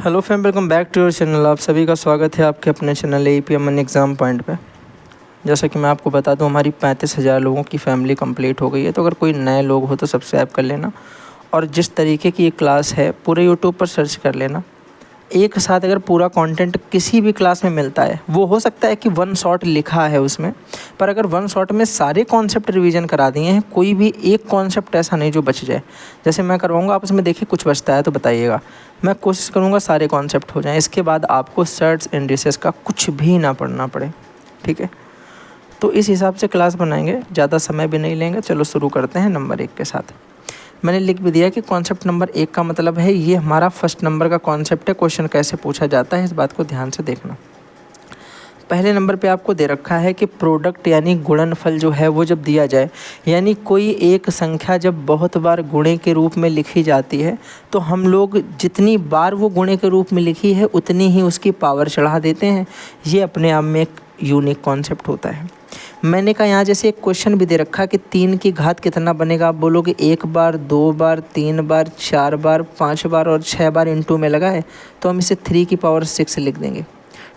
Hello friend, welcome back to your channel. आप सभी का स्वागत है आपके अपने channel AP Aman exam point पे। जैसा कि मैं आपको बता दूं, हमारी 35,000 लोगों की फैमिली कंप्लीट हो गई है। तो अगर कोई नए लोग हो तो सब्सक्राइब कर लेना, और जिस तरीके की ये क्लास है पूरे यूट्यूब पर सर्च कर लेना। एक साथ अगर पूरा कंटेंट किसी भी क्लास में मिलता है, वो हो सकता है कि वन शॉट लिखा है उसमें, पर अगर वन शॉट में सारे कॉन्सेप्ट रिवीजन करा दिए हैं, कोई भी एक कॉन्सेप्ट ऐसा नहीं जो बच जाए। जैसे मैं करवाऊँगा, आप उसमें देखिए कुछ बचता है तो बताइएगा। मैं कोशिश करूँगा सारे कॉन्सेप्ट हो जाएँ, इसके बाद आपको सर्च इंडिसेस का कुछ भी ना पढ़ना पड़े। ठीक है, तो इस हिसाब से क्लास बनाएंगे, ज़्यादा समय भी नहीं लेंगे। चलो शुरू करते हैं नंबर 1 के साथ। मैंने लिख भी दिया कि कॉन्सेप्ट नंबर 1 का मतलब है ये हमारा फर्स्ट नंबर का कॉन्सेप्ट है। क्वेश्चन कैसे पूछा जाता है, इस बात को ध्यान से देखना। पहले नंबर पे आपको दे रखा है कि प्रोडक्ट यानी गुणनफल जो है वो जब दिया जाए, यानी कोई एक संख्या जब बहुत बार गुणे के रूप में लिखी जाती है, तो हम लोग जितनी बार वो गुणे के रूप में लिखी है उतनी ही उसकी पावर चढ़ा देते हैं। ये अपने आप में एक यूनिक कॉन्सेप्ट होता है। मैंने कहा यहाँ जैसे एक क्वेश्चन भी दे रखा कि 3 की घात कितना बनेगा। आप बोलोगे 1 बार, 2 बार, 3 बार, 4 बार, 5 बार और 6 बार इंटू में लगा है, तो हम इसे 3 की पावर 6 लिख देंगे।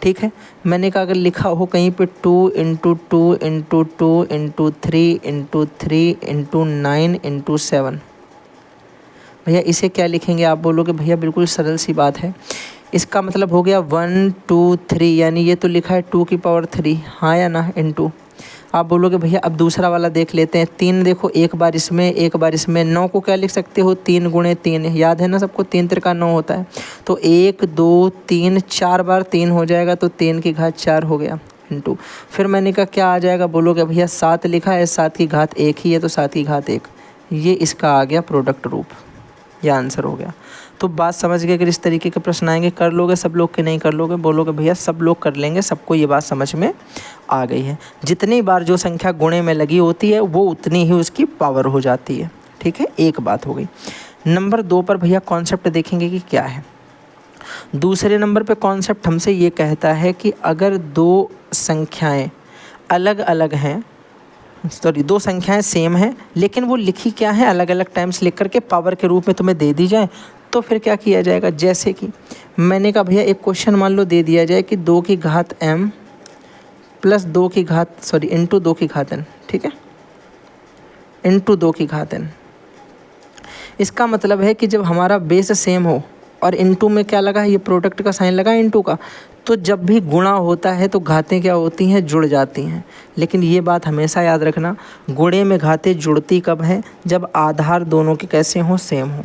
ठीक है, मैंने कहा अगर लिखा हो कहीं पे 2 into 2 into 2 into 3 into 3 into 9 into 7, भैया इसे क्या लिखेंगे। आप बोलोगे भैया बिल्कुल सरल सी बात है, इसका मतलब हो गया 1 2 3, यानी ये तो लिखा है 2 की पावर 3, हाँ या ना, इंटू। आप बोलोगे भैया अब दूसरा वाला देख लेते हैं। 3 देखो, एक बार इसमें एक बार इसमें। 9 को क्या लिख सकते हो, 3 गुणे 3, याद है ना सबको, 3 त्रिका 9 होता है। तो 1 2 3 4 बार 3 हो जाएगा, तो 3 की घात 4 हो गया, इंटू। फिर मैंने कहा क्या आ जाएगा, बोलोगे भैया 7 लिखा है, 7 की घात 1 ही है, तो 7 की घात 1। ये इसका आ गया प्रोडक्ट रूप, यह आंसर हो गया। तो बात समझ गए। अगर इस तरीके के प्रश्न आएंगे कर लोगे सब लोग के, नहीं कर लोगे, बोलोगे भैया सब लोग कर लेंगे, सबको ये बात समझ में आ गई है। जितनी बार जो संख्या गुणे में लगी होती है वो उतनी ही उसकी पावर हो जाती है। ठीक है, एक बात हो गई। नंबर 2 पर भैया कॉन्सेप्ट देखेंगे कि क्या है। दूसरे नंबर पे कॉन्सेप्ट हमसे ये कहता है कि अगर दो संख्याएं अलग अलग हैं, दो संख्याएं सेम हैं, लेकिन वो लिखी क्या है अलग अलग टाइम्स लिख करके पावर के रूप में तुम्हें दे दी जाए, तो फिर क्या किया जाएगा। जैसे कि मैंने कहा भैया एक क्वेश्चन मान लो दे दिया जाए कि 2 की घात m प्लस 2 की घात इंटू 2 की घात n, ठीक है, इंटू 2 की घात n। इसका मतलब है कि जब हमारा बेस सेम हो और इंटू में क्या लगा है, ये प्रोडक्ट का साइन लगा है इंटू का, तो जब भी गुणा होता है तो घातें क्या होती हैं, जुड़ जाती हैं। लेकिन ये बात हमेशा याद रखना, गुणे में घातें जुड़ती कब हैं, जब आधार दोनों के कैसे हों, सेम हो।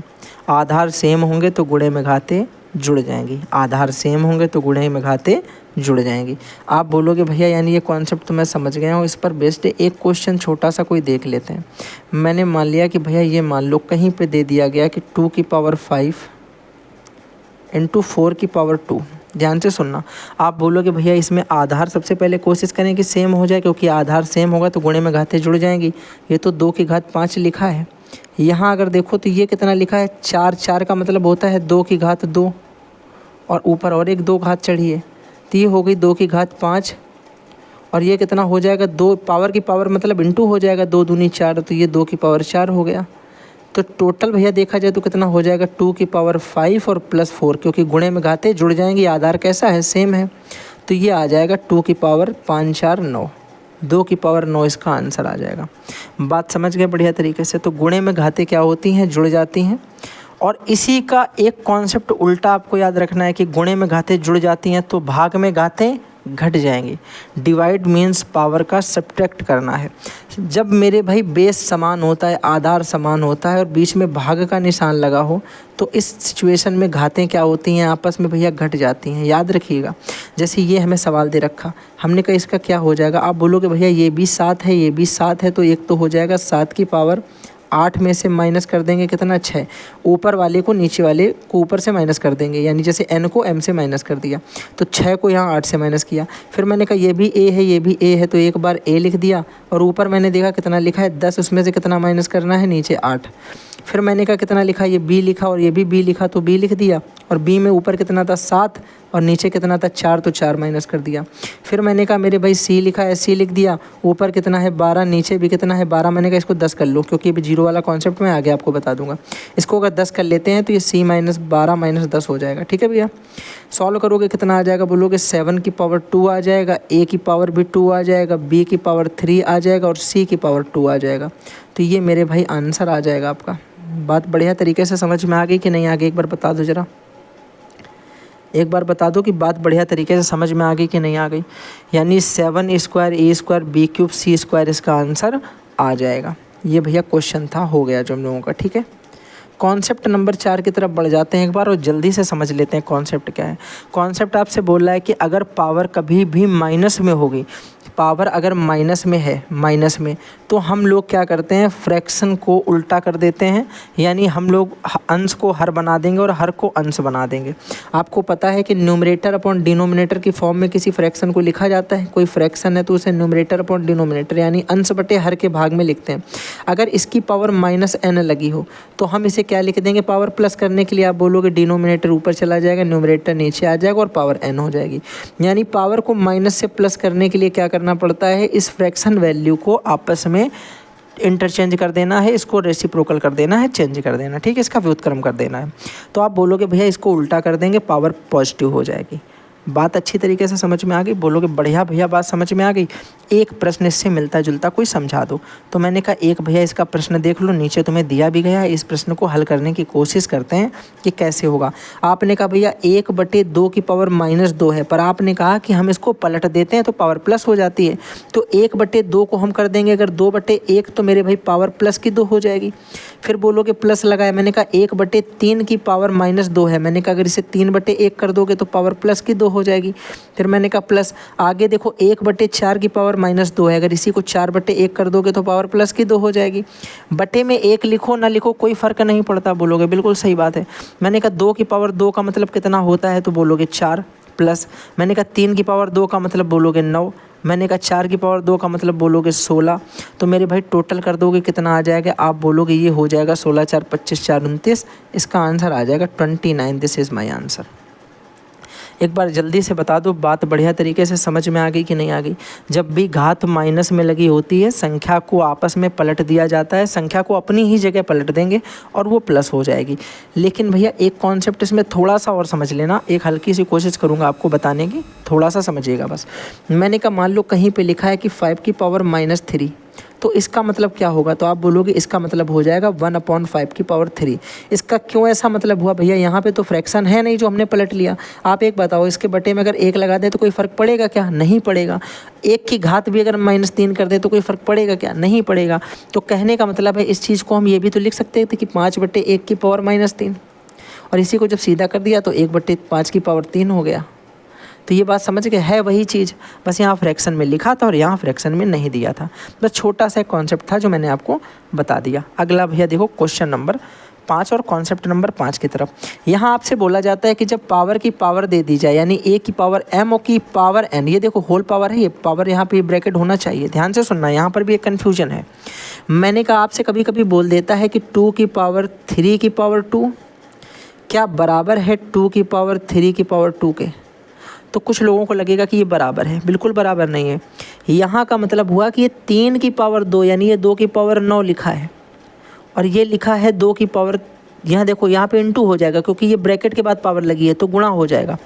आधार सेम होंगे तो गुणे में घातें जुड़ जाएंगी, आधार सेम होंगे तो गुणे में घातें जुड़ जाएंगी। आप बोलोगे भैया यानी ये कॉन्सेप्ट तो मैं समझ गया हूँ, इस पर बेस्ड एक क्वेश्चन छोटा सा कोई देख लेते हैं। मैंने मान लिया कि भैया ये मान लो कहीं पे दे दिया गया कि 2 की पावर 5 इंटू 4 की पावर 2। ध्यान से सुनना, आप बोलोगे भैया इसमें आधार सबसे पहले कोशिश करें कि सेम हो जाए, क्योंकि आधार सेम होगा तो गुणे में घातें जुड़ जाएंगी। ये तो 2 की घात 5 लिखा है, यहाँ अगर देखो तो ये कितना लिखा है 4, 4 का मतलब होता है 2 की घात 2, और ऊपर और एक 2 घात चढ़िए, तो ये हो गई 2 की घात 5, और ये कितना हो जाएगा, 2 पावर की पावर मतलब इंटू हो जाएगा, 2 दूनी 4, तो ये 2 की पावर 4 हो गया। तो टोटल भैया देखा जाए तो कितना हो जाएगा, 2 की पावर 5 और प्लस 4, क्योंकि गुणे में घातें जुड़ जाएंगी, आधार कैसा है, सेम है, तो ये आ जाएगा 2 की पावर 5 4 9, 2 की पावर 9 इसका आंसर आ जाएगा। बात समझ गए बढ़िया तरीके से। तो गुणे में घातें क्या होती हैं, जुड़ जाती हैं। और इसी का एक कॉन्सेप्ट उल्टा आपको याद रखना है कि गुणे में घातें जुड़ जाती हैं तो भाग में घातें घट जाएंगी। डिवाइड मीन्स पावर का सब्ट्रैक्ट करना है। जब मेरे भाई बेस समान होता है, आधार समान होता है और बीच में भाग का निशान लगा हो, तो इस सिचुएशन में घातें क्या होती हैं, आपस में भैया घट जाती हैं। याद रखिएगा, जैसे ये हमें सवाल दे रखा, हमने कहा इसका क्या हो जाएगा। आप बोलोगे भैया ये भी 7 है, ये भी 7 है, तो एक तो हो जाएगा 7 की पावर 8 में से माइनस कर देंगे कितना, 6। ऊपर वाले को नीचे वाले को ऊपर से माइनस कर देंगे, यानी जैसे n को m से माइनस कर दिया, तो 6 को यहाँ 8 से माइनस किया। फिर मैंने कहा ये भी a है, ये भी a है, तो एक बार a लिख दिया, और ऊपर मैंने देखा कितना लिखा है 10, उसमें से कितना माइनस करना है, नीचे 8। फिर मैंने कहा कितना लिखा, ये b लिखा और ये भी b लिखा, तो b लिख दिया। और b में ऊपर कितना था 7 और नीचे कितना था 4, तो 4 माइनस कर दिया। फिर मैंने कहा मेरे भाई c लिखा है, c लिख दिया, ऊपर कितना है 12, नीचे भी कितना है 12। मैंने कहा इसको 10 कर लो, क्योंकि अभी जीरो वाला कॉन्सेप्ट मैं आगे आपको बता दूंगा। इसको अगर 10 कर लेते हैं तो ये c माइनस 12 माइनस 10 हो जाएगा। ठीक है भैया, सॉल्व करोगे कितना आ जाएगा, बोलोगे 7 की पावर 2 आ जाएगा, a की पावर भी 2 आ जाएगा, b की पावर 3 आ जाएगा और c की पावर 2 आ जाएगा। तो ये मेरे भाई आंसर आ जाएगा आपका। बात बढ़िया तरीके से समझ में आ गई कि नहीं आ गई, एक बार बता दो ज़रा, एक बार बता दो कि बात बढ़िया तरीके से समझ में आ गई कि नहीं आ गई। यानी 7 square a square b cube c square इसका आंसर आ जाएगा। ये भैया क्वेश्चन था, हो गया जो हम लोगों का। ठीक है, कॉन्सेप्ट नंबर 4 की तरफ बढ़ जाते हैं एक बार और जल्दी से समझ लेते हैं कॉन्सेप्ट क्या है। कॉन्सेप्ट आपसे बोल रहा है कि अगर पावर कभी भी माइनस में होगी, पावर अगर माइनस में है, माइनस में, तो हम लोग क्या करते हैं, फ्रैक्शन को उल्टा कर देते हैं। यानी हम लोग अंश को हर बना देंगे और हर को अंश बना देंगे। आपको पता है कि न्यूमरेटर अपॉन डिनोमिनेटर की फॉर्म में किसी फ्रैक्शन को लिखा जाता है। कोई फ्रैक्शन है तो उसे न्यूमरेटर अपॉन डिनोमिनेटर यानी अंश बटे हर के भाग में लिखते हैं। अगर इसकी पावर -n लगी हो तो हम इसे क्या लिख देंगे, पावर प्लस करने के लिए आप बोलोगे डिनोमिनेटर ऊपर चला जाएगा, न्यूमरेटर नीचे आ जाएगा और पावर n हो जाएगी। यानी पावर को माइनस से प्लस करने के लिए क्या करना पड़ता है, इस फ्रैक्शन वैल्यू को आपस में इंटरचेंज कर देना है, इसको रेसिप्रोकल कर देना है, चेंज कर देना, ठीक है, इसका व्युत्क्रम कर देना है। तो आप बोलोगे भैया इसको उल्टा कर देंगे, पावर पॉजिटिव हो जाएगी। बात अच्छी तरीके से समझ में आ गई, बोलोगे बढ़िया भैया बात समझ में आ गई। एक प्रश्न इससे मिलता जुलता कोई समझा दो। तो मैंने कहा एक भैया इसका प्रश्न देख लो, नीचे तुम्हें दिया भी गया है, इस प्रश्न को हल करने की कोशिश करते हैं कि कैसे होगा। आपने कहा भैया 1/2 की पावर -2 है, पर आपने कहा कि हम इसको पलट देते हैं तो पावर प्लस हो जाती है। तो 1/2 को हम कर देंगे अगर 2/1 तो मेरे भाई पावर प्लस की 2 हो जाएगी। फिर बोलोगे प्लस लगाया, मैंने कहा 1/3 की पावर -2 है, मैंने कहा अगर इसे 3/1 कर दोगे तो पावर प्लस की 2 हो जाएगी। फिर मैंने कहा प्लस आगे देखो 1/4 की पावर -2 है, अगर इसी को 4/1 कर दोगे तो पावर प्लस की 2 हो जाएगी। बटे में 1 लिखो ना लिखो कोई फ़र्क नहीं पड़ता, बोलोगे बिल्कुल सही बात है। मैंने कहा 2 की पावर 2 का मतलब कितना होता है, तो बोलोगे 4 प्लस। मैंने कहा 3 की पावर 2 का मतलब बोलोगे 9। मैंने कहा 4 की पावर 2 का मतलब बोलोगे 16। तो मेरे भाई टोटल कर दोगे कितना आ जाएगा, आप बोलोगे ये हो जाएगा 16 4 25 4 29। इसका आंसर आ जाएगा 29। This is my answer. एक बार जल्दी से बता दो बात बढ़िया तरीके से समझ में आ गई कि नहीं आ गई। जब भी घात माइनस में लगी होती है, संख्या को आपस में पलट दिया जाता है, संख्या को अपनी ही जगह पलट देंगे और वो प्लस हो जाएगी। लेकिन भैया एक कॉन्सेप्ट इसमें थोड़ा सा और समझ लेना, एक हल्की सी कोशिश करूँगा आपको बताने की, थोड़ा सा समझिएगा बस। मैंने कहा मान लो कहीं पर लिखा है कि 5 की पावर -3, तो इसका मतलब क्या होगा, तो आप बोलोगे इसका मतलब हो जाएगा 1/5 की पावर 3। इसका क्यों ऐसा मतलब हुआ भैया, यहाँ पे तो फ्रैक्शन है नहीं जो हमने पलट लिया। आप एक बताओ, इसके बटे में अगर 1 लगा दें तो कोई फ़र्क पड़ेगा क्या, नहीं पड़ेगा। 1 की घात भी अगर -3 कर दे तो कोई फ़र्क पड़ेगा क्या, नहीं पड़ेगा। तो कहने का मतलब है इस चीज़ को हम ये भी तो लिख सकते थे कि 5/1 की पावर -3, और इसी को जब सीधा कर दिया तो 1/5 की पावर 3 हो गया। तो ये बात समझ गए, है वही चीज़, बस यहाँ फ्रैक्शन में लिखा था और यहाँ फ्रैक्शन में नहीं दिया था। बस छोटा सा कॉन्सेप्ट था जो मैंने आपको बता दिया। अगला भैया देखो क्वेश्चन नंबर 5 और कॉन्सेप्ट नंबर 5 की तरफ। यहाँ आपसे बोला जाता है कि जब पावर की पावर दे दी जाए, यानी a की पावर m और की पावर n, ये देखो होल पावर है, ये पावर यहाँ पे ब्रैकेट होना चाहिए, ध्यान से सुनना, यहाँ पर भी एक कन्फ्यूजन है। मैंने कहा आपसे कभी कभी बोल देता है कि 2 की पावर 3 की पावर 2 क्या बराबर है 2 की पावर 3 की पावर 2 के। तो कुछ लोगों को लगेगा कि ये बराबर है, बिल्कुल बराबर नहीं है। यहाँ का मतलब हुआ कि ये 3 की पावर 2 यानी ये 2 की पावर 9 लिखा है, और ये लिखा है 2 की पावर, यहाँ देखो यहाँ पे इंटू हो जाएगा क्योंकि ये ब्रैकेट के बाद पावर लगी है तो गुणा हो जाएगा।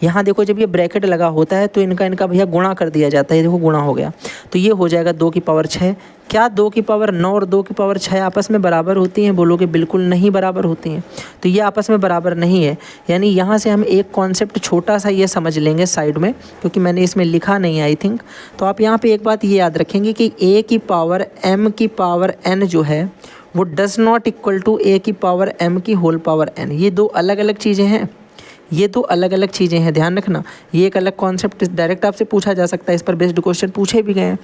यहाँ देखो जब ये ब्रैकेट लगा होता है तो इनका भैया गुणा कर दिया जाता है, देखो गुणा हो गया, तो ये हो जाएगा 2 की पावर 6। क्या 2 की पावर 9 और 2 की पावर 6 आपस में बराबर होती हैं, बोलोगे बिल्कुल नहीं बराबर होती हैं। तो ये आपस में बराबर नहीं है, यानी यहाँ से हम एक कॉन्सेप्ट छोटा सा ये समझ लेंगे साइड में, क्योंकि मैंने इसमें लिखा नहीं आई थिंक। तो आप यहाँ पे एक बात ये याद रखेंगे कि a की पावर m की पावर n जो है वो does not equal to a की पावर m की होल पावर n। ये दो अलग अलग चीज़ें हैं। ये दो अलग अलग चीज़ें हैं, ध्यान रखना। ये एक अलग कॉन्सेप्ट डायरेक्ट आपसे पूछा जा सकता है, इस पर बेस्ड क्वेश्चन पूछे भी गए हैं।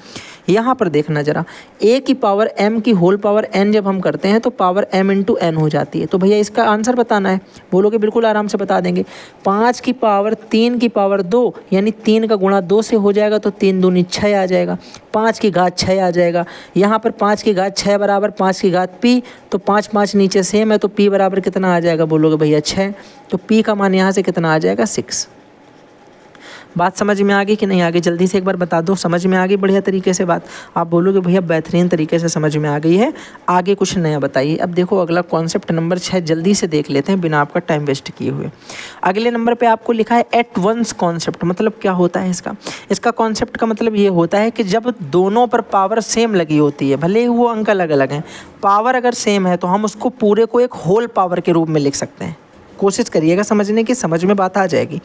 यहाँ पर देखना जरा, a की पावर m की होल पावर n जब हम करते हैं तो पावर m इंटू n हो जाती है। तो भैया इसका आंसर बताना है, बोलोगे बिल्कुल आराम से बता देंगे। 5 की पावर 3 की पावर 2 यानी 3 का गुणा 2 से हो जाएगा तो 3 दूनी 6 आ जाएगा, 5 की घात 6 आ जाएगा। यहाँ पर 5 की घात 6 बराबर 5 की घात p, तो 5 5 नीचे सेम है तो p बराबर कितना आ जाएगा, बोलोगे भैया 6, तो p का मान यहाँ से कितना आ जाएगा 6। बात समझ में आ गई कि नहीं आ गई, जल्दी से एक बार बता दो, समझ में आ गई बढ़िया तरीके से बात। आप बोलोगे भैया बेहतरीन तरीके से समझ में आ गई है, आगे कुछ नया बताइए। अब देखो अगला कॉन्सेप्ट नंबर 6 जल्दी से देख लेते हैं बिना आपका टाइम वेस्ट किए हुए। अगले नंबर पे आपको लिखा है एट वंस कॉन्सेप्ट, मतलब क्या होता है इसका कॉन्सेप्ट का मतलब ये होता है कि जब दोनों पर पावर सेम लगी होती है, भले ही वो अंक अलग अलग हैं, पावर अगर सेम है तो हम उसको पूरे को एक होल पावर के रूप में लिख सकते हैं। कोशिश करिएगा समझने की, समझ में बात आ जाएगी।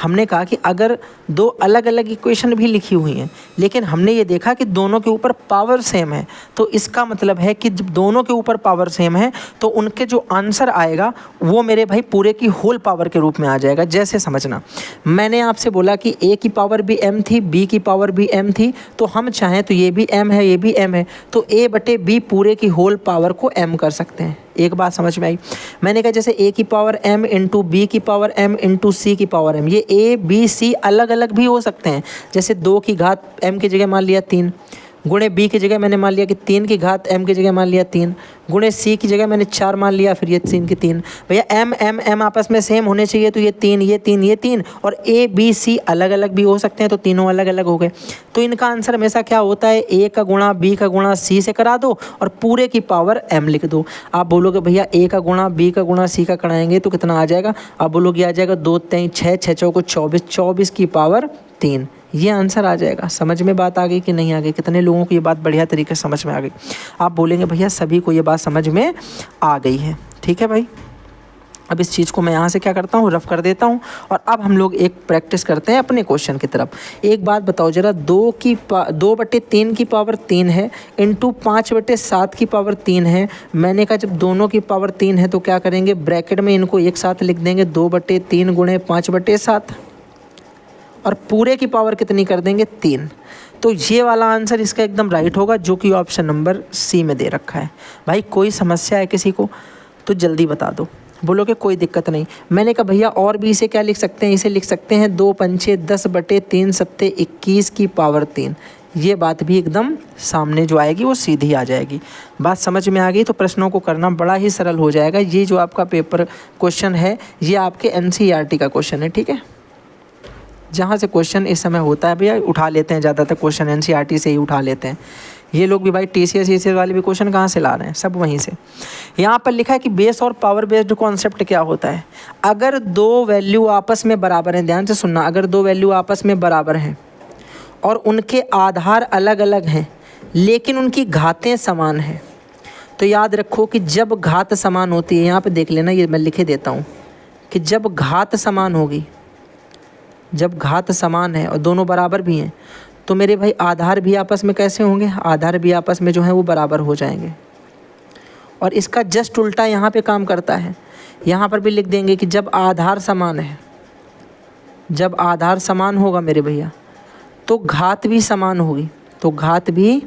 हमने कहा कि अगर दो अलग अलग इक्वेशन भी लिखी हुई हैं लेकिन हमने ये देखा कि दोनों के ऊपर पावर सेम है, तो इसका मतलब है कि जब दोनों के ऊपर पावर सेम है तो उनके जो आंसर आएगा वो मेरे भाई पूरे की होल पावर के रूप में आ जाएगा। जैसे समझना, मैंने आपसे बोला कि a की पावर भी m थी, b की पावर भी m थी, तो हम चाहें तो ये भी m है ये भी m है, तो a बटे b पूरे की होल पावर को m कर सकते हैं। एक बात समझ में आई, मैंने कहा जैसे a की पावर m इंटू बी की पावर m इंटू सी की पावर m, ये a b c अलग अलग भी हो सकते हैं। जैसे 2 की घात m की जगह मान लिया 3, गुणे b की जगह मैंने मान लिया कि 3 की घात m की जगह मान लिया 3, गुणे c की जगह मैंने 4 मान लिया, फिर ये 3 की 3। भैया m m m आपस में सेम होने चाहिए, तो ये 3 ये 3 ये 3, और a b c अलग अलग भी हो सकते हैं, तो तीनों अलग अलग हो गए। तो इनका आंसर हमेशा क्या होता है, a का गुणा b का गुणा c से करा दो और पूरे की पावर m लिख दो। आप बोलोगे भैया a का गुणा b का गुणा c का कराएंगे तो कितना आ जाएगा, आप बोलोगे आ जाएगा 2 3 6 6 चौको 24, 24 की पावर 3, ये आंसर आ जाएगा। समझ में बात आ गई कि नहीं आ गई, कितने लोगों को ये बात बढ़िया तरीके से समझ में आ गई। आप बोलेंगे भैया सभी को ये बात समझ में आ गई है, ठीक है भाई। अब इस चीज़ को मैं यहाँ से क्या करता हूँ, रफ कर देता हूँ, और अब हम लोग एक प्रैक्टिस करते हैं अपने क्वेश्चन की तरफ। एक बात बताओ जरा, 2/3 की पावर 3 है इंटू 5/7 की पावर 3 है। मैंने कहा जब दोनों की पावर 3 है तो क्या करेंगे, ब्रैकेट में इनको एक साथ लिख देंगे, 2/3 गुणे 5/7, और पूरे की पावर कितनी कर देंगे 3। तो ये वाला आंसर इसका एकदम राइट होगा, जो कि ऑप्शन नंबर सी में दे रखा है। भाई कोई समस्या है किसी को तो जल्दी बता दो, बोलोगे कोई दिक्कत नहीं। मैंने कहा भैया और भी इसे क्या लिख सकते हैं, इसे लिख सकते हैं 2 पंचे 10/3 सत्ते 21 की पावर 3। ये बात भी एकदम सामने जो आएगी वो सीधी आ जाएगी। बात समझ में आ गई तो प्रश्नों को करना बड़ा ही सरल हो जाएगा। ये जो आपका पेपर क्वेश्चन है ये आपके NCERT का क्वेश्चन है, ठीक है। जहाँ से क्वेश्चन इस समय होता है भैया उठा लेते हैं, ज़्यादातर क्वेश्चन NCERT से ही उठा लेते हैं। ये लोग भी भाई TCS वाले भी क्वेश्चन कहाँ से ला रहे हैं, सब वहीं से। यहाँ पर लिखा है कि बेस और पावर बेस्ड कॉन्सेप्ट क्या होता है। अगर दो वैल्यू आपस में बराबर हैं, ध्यान से सुनना, अगर दो वैल्यू आपस में बराबर हैं और उनके आधार अलग अलग हैं लेकिन उनकी घातें समान हैं, तो याद रखो कि जब घात समान होती है, यहाँ पर देख लेना, ये मैं लिखे देता हूँ कि जब घात समान होगी, जब घात समान है और दोनों बराबर भी हैं, तो मेरे भाई आधार भी आपस में कैसे होंगे, आधार भी आपस में जो है वो बराबर हो जाएंगे। और इसका जस्ट उल्टा यहाँ पे काम करता है, यहाँ पर भी लिख देंगे कि जब आधार समान है, जब आधार समान होगा मेरे भैया तो घात भी समान होगी, तो घात भी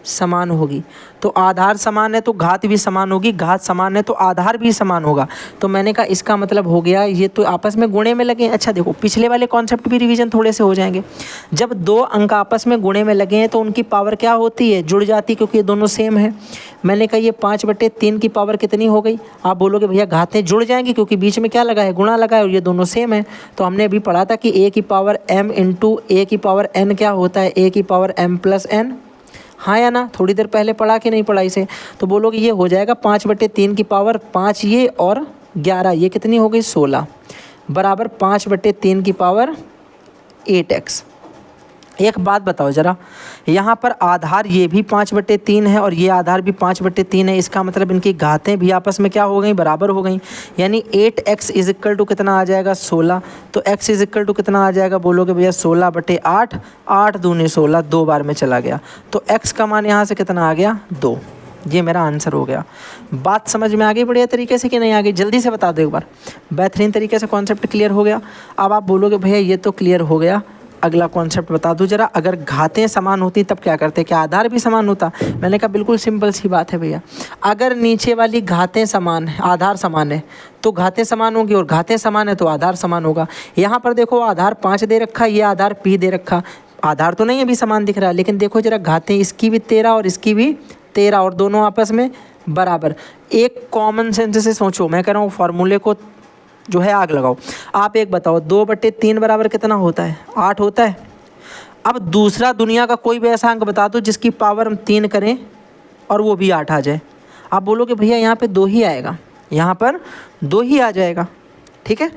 समान होगी। तो आधार समान है तो घात भी समान होगी, घात समान है तो आधार भी समान होगा। तो मैंने कहा इसका मतलब हो गया ये तो आपस में गुणे में लगे। अच्छा देखो, पिछले वाले कॉन्सेप्ट भी रिवीजन थोड़े से हो जाएंगे। जब दो अंक आपस में गुणे में लगे हैं तो उनकी पावर क्या होती है, जुड़ जाती, क्योंकि ये दोनों सेम है। मैंने कहा ये 5/3 की पावर कितनी हो गई, आप बोलोगे भैया घातें जुड़ जाएंगी क्योंकि बीच में क्या लगा है, गुणा लगा है, और ये दोनों सेम है। तो हमने अभी पढ़ा था कि a की पावर m इंटू a की पावर n क्या होता है, a की पावर m प्लस n, हाँ या ना, थोड़ी देर पहले पढ़ा कि नहीं पढ़ा इसे। तो बोलोगे ये हो जाएगा 5/3 की पावर 5 ये और 11, ये कितनी हो गई 16, बराबर 5/3 की पावर 8x। एक बात बताओ ज़रा, यहाँ पर आधार ये भी 5/3 है और ये आधार भी 5/3 है, इसका मतलब इनकी घातें भी आपस में क्या हो गई, बराबर हो गई। यानी 8x इज इक्वल टू कितना आ जाएगा 16। तो x इज इक्वल टू कितना आ जाएगा, बोलोगे भैया 16/8, 8 दूनी 16, 2 बार में चला गया, तो x का मान यहाँ से कितना आ गया 2। ये मेरा आंसर हो गया। बात समझ में आ गई बढ़िया तरीके से कि नहीं आ गई? जल्दी से बता दो एक बार। बेहतरीन तरीके से कॉन्सेप्ट क्लियर हो गया। अब आप बोलोगे भैया ये तो क्लियर हो गया, अगला कॉन्सेप्ट बता दूं जरा। अगर घातें समान होती तब क्या करते? क्या आधार भी समान होता? मैंने कहा बिल्कुल सिंपल सी बात है भैया। अगर नीचे वाली घातें समान है, आधार समान है, तो घातें समान होंगी, और घातें समान है तो आधार समान होगा। यहाँ पर देखो आधार 5 दे रखा, ये आधार p दे रखा। आधार तो नहीं अभी समान दिख रहा है, लेकिन देखो जरा घातें इसकी भी 13 और इसकी भी 13, और दोनों आपस में बराबर। एक कॉमन सेंस से सोचो, मैं कह रहा हूँ फॉर्मूले को जो है आग लगाओ। आप एक बताओ 2/3 बराबर कितना होता है? 8 होता है। अब दूसरा दुनिया का कोई भी ऐसा अंक बता दो जिसकी पावर हम 3 करें और वो भी 8 आ जाए। आप बोलोगे भैया यहाँ पे 2 ही आएगा, यहाँ पर 2 ही आ जाएगा, ठीक है।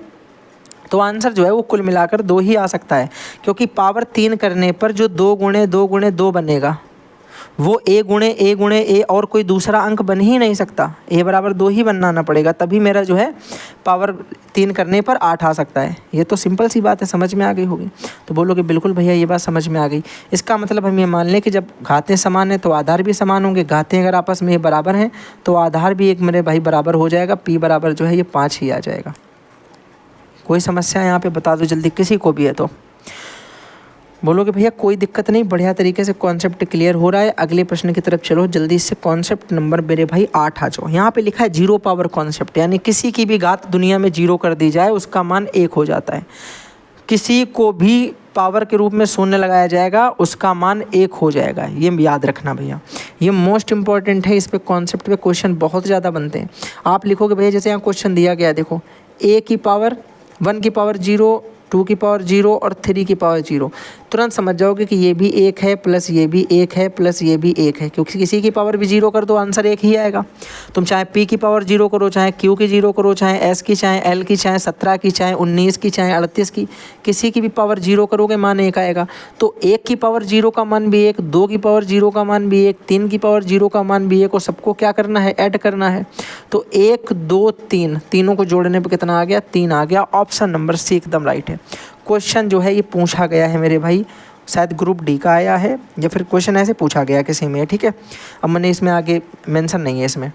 तो आंसर जो है वो कुल मिलाकर 2 ही आ सकता है, क्योंकि पावर 3 करने पर जो 2 गुणे 2 गुणे 2 बनेगा वो a गुणे a और कोई दूसरा अंक बन ही नहीं सकता। a बराबर 2 ही बनाना पड़ेगा, तभी मेरा जो है पावर 3 करने पर 8 आ सकता है। ये तो सिंपल सी बात है, समझ में आ गई होगी। तो बोलोगे बिल्कुल भैया ये बात समझ में आ गई। इसका मतलब हम ये मान लें कि जब घातें समान हैं तो आधार भी समान होंगे। घातें अगर आपस में बराबर हैं तो आधार भी एक मेरे भाई बराबर हो जाएगा। p बराबर जो है ये 5 ही आ जाएगा। कोई समस्या यहाँ पे बता दो जल्दी, किसी को भी है तो। बोलोगे भैया कोई दिक्कत नहीं, बढ़िया तरीके से कॉन्सेप्ट क्लियर हो रहा है। अगले प्रश्न की तरफ चलो जल्दी से। कॉन्सेप्ट नंबर मेरे भाई 8 आ जाओ। यहाँ पे लिखा है 0 पावर कॉन्सेप्ट, यानी किसी की भी घात दुनिया में 0 कर दी जाए उसका मान 1 हो जाता है। किसी को भी पावर के रूप में शून्य लगाया जाएगा उसका मान 1 हो जाएगा। ये याद रखना भैया, ये मोस्ट इंपॉर्टेंट है। इस पे कॉन्सेप्ट पे क्वेश्चन बहुत ज़्यादा बनते हैं। आप लिखोगे भैया जैसे यहाँ क्वेश्चन दिया गया, देखो a की पावर 1 की पावर 0, 2 की पावर 0 और 3 की पावर 0, तुरंत समझ जाओगे कि ये भी 1 है प्लस ये भी 1 है प्लस ये भी 1 है, क्योंकि किसी की पावर भी 0 कर दो आंसर 1 ही आएगा। तुम चाहे p की पावर 0 करो, चाहे q की 0 करो, चाहे s की, चाहे l की, चाहे 17 की, चाहे 19 की, चाहे 38 की, किसी की भी पावर 0 करोगे मान 1 आएगा। तो 1 की पावर 0 का मान भी 1, 2 की पावर 0 का मान भी 1, 3 की पावर 0 का मान भी 1, और सबको क्या करना है? ऐड करना है। तो 1 2 3, तीनों को जोड़ने पर कितना आ गया? 3 आ गया। ऑप्शन नंबर सी एकदम राइट है। क्वेश्चन जो है ये पूछा गया है मेरे भाई, शायद ग्रुप डी का आया है या फिर क्वेश्चन ऐसे पूछा गया किसी में, ठीक है। अब मैंने इसमें आगे मेंशन नहीं है इसमें,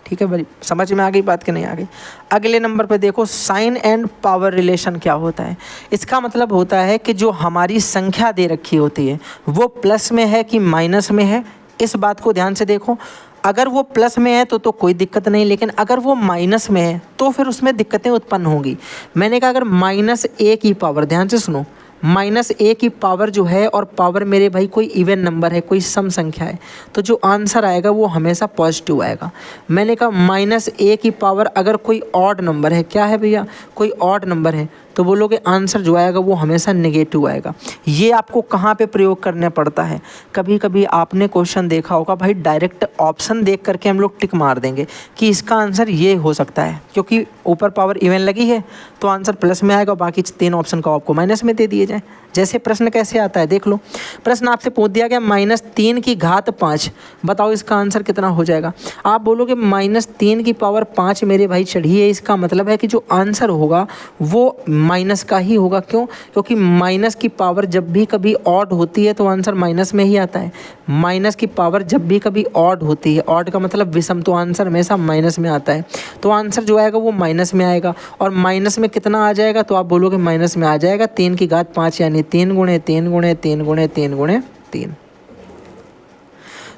ठीक है भाई। समझ में आ गई बात कि नहीं आ गई? अगले नंबर पे देखो, साइन एंड पावर रिलेशन क्या होता है। इसका मतलब होता है कि जो हमारी संख्या दे रखी होती है वो प्लस में है कि माइनस में है। इस बात को ध्यान से देखो। अगर वो प्लस में है तो कोई दिक्कत नहीं, लेकिन अगर वो माइनस में है तो फिर उसमें दिक्कतें उत्पन्न होंगी। मैंने कहा अगर -a की पावर, ध्यान से सुनो, -a की पावर जो है, और पावर मेरे भाई कोई इवन नंबर है, कोई सम संख्या है, तो जो आंसर आएगा वो हमेशा पॉजिटिव आएगा। मैंने कहा -a की पावर अगर कोई ऑड नंबर है, क्या है भैया? कोई ऑड नंबर है, तो बोलोगे आंसर जो आएगा वो हमेशा नेगेटिव आएगा। ये आपको कहाँ पे प्रयोग करना पड़ता है? कभी कभी आपने क्वेश्चन देखा होगा भाई, डायरेक्ट ऑप्शन देख करके हम लोग टिक मार देंगे कि इसका आंसर ये हो सकता है, क्योंकि ऊपर पावर इवन लगी है तो आंसर प्लस में आएगा, बाकी 3 ऑप्शन का आपको माइनस में दे दिए जाए। जैसे प्रश्न कैसे आता है देख लो। प्रश्न आपसे पूछ दिया गया -3 की घात 5, बताओ इसका आंसर कितना हो जाएगा? आप बोलोगे -3 की पावर 5 मेरे भाई चढ़ी है, इसका मतलब है कि जो आंसर होगा वो माइनस का ही होगा। क्यों? क्योंकि माइनस की पावर जब भी कभी ऑड होती है तो आंसर माइनस में ही आता है। माइनस की पावर जब भी कभी ऑड होती है, ऑड का मतलब विषम, तो आंसर हमेशा माइनस में आता है। तो आंसर जो आएगा वो माइनस में आएगा। और माइनस में कितना आ जाएगा? तो आप बोलोगे माइनस में आ जाएगा 3 की घात 5, यानी 3 गुणे 3 गुणे 3 गुणे 3 गुणे 3।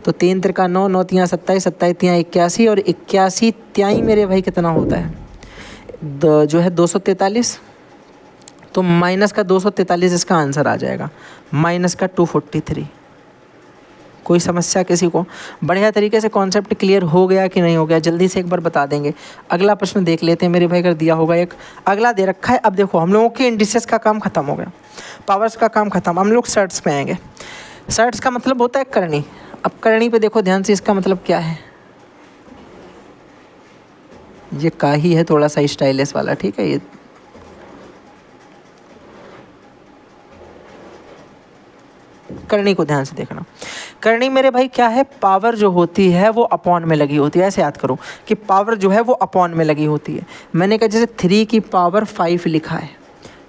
तो 3 त्रिका 9, 9 तियाँ 27, 27 तियाँ 81, और 81 त्याई मेरे भाई कितना होता है? जो है 243। तो माइनस का 243 इसका आंसर आ जाएगा, माइनस का 243। कोई समस्या किसी को? बढ़िया तरीके से कॉन्सेप्ट क्लियर हो गया कि नहीं हो गया? जल्दी से एक बार बता देंगे। अगला प्रश्न देख लेते हैं मेरे भाई, अगर दिया होगा एक। अगला दे रखा है, अब देखो हम लोगों के इंडिसेस का काम खत्म हो गया, पावर्स का काम खत्म, हम लोग सर्ट्स पे आएंगे। सर्ट्स का मतलब होता है करनी। अब करनी पे देखो ध्यान से, इसका मतलब क्या है? ये का ही है, थोड़ा सा स्टाइलिश वाला, ठीक है। ये करनी को ध्यान से देखना। करनी मेरे भाई क्या है? पावर जो होती है वो अपॉन में लगी होती है। ऐसे याद करो कि पावर जो है वो अपॉन में लगी होती है। मैंने कहा जैसे 3 की पावर 5 लिखा है,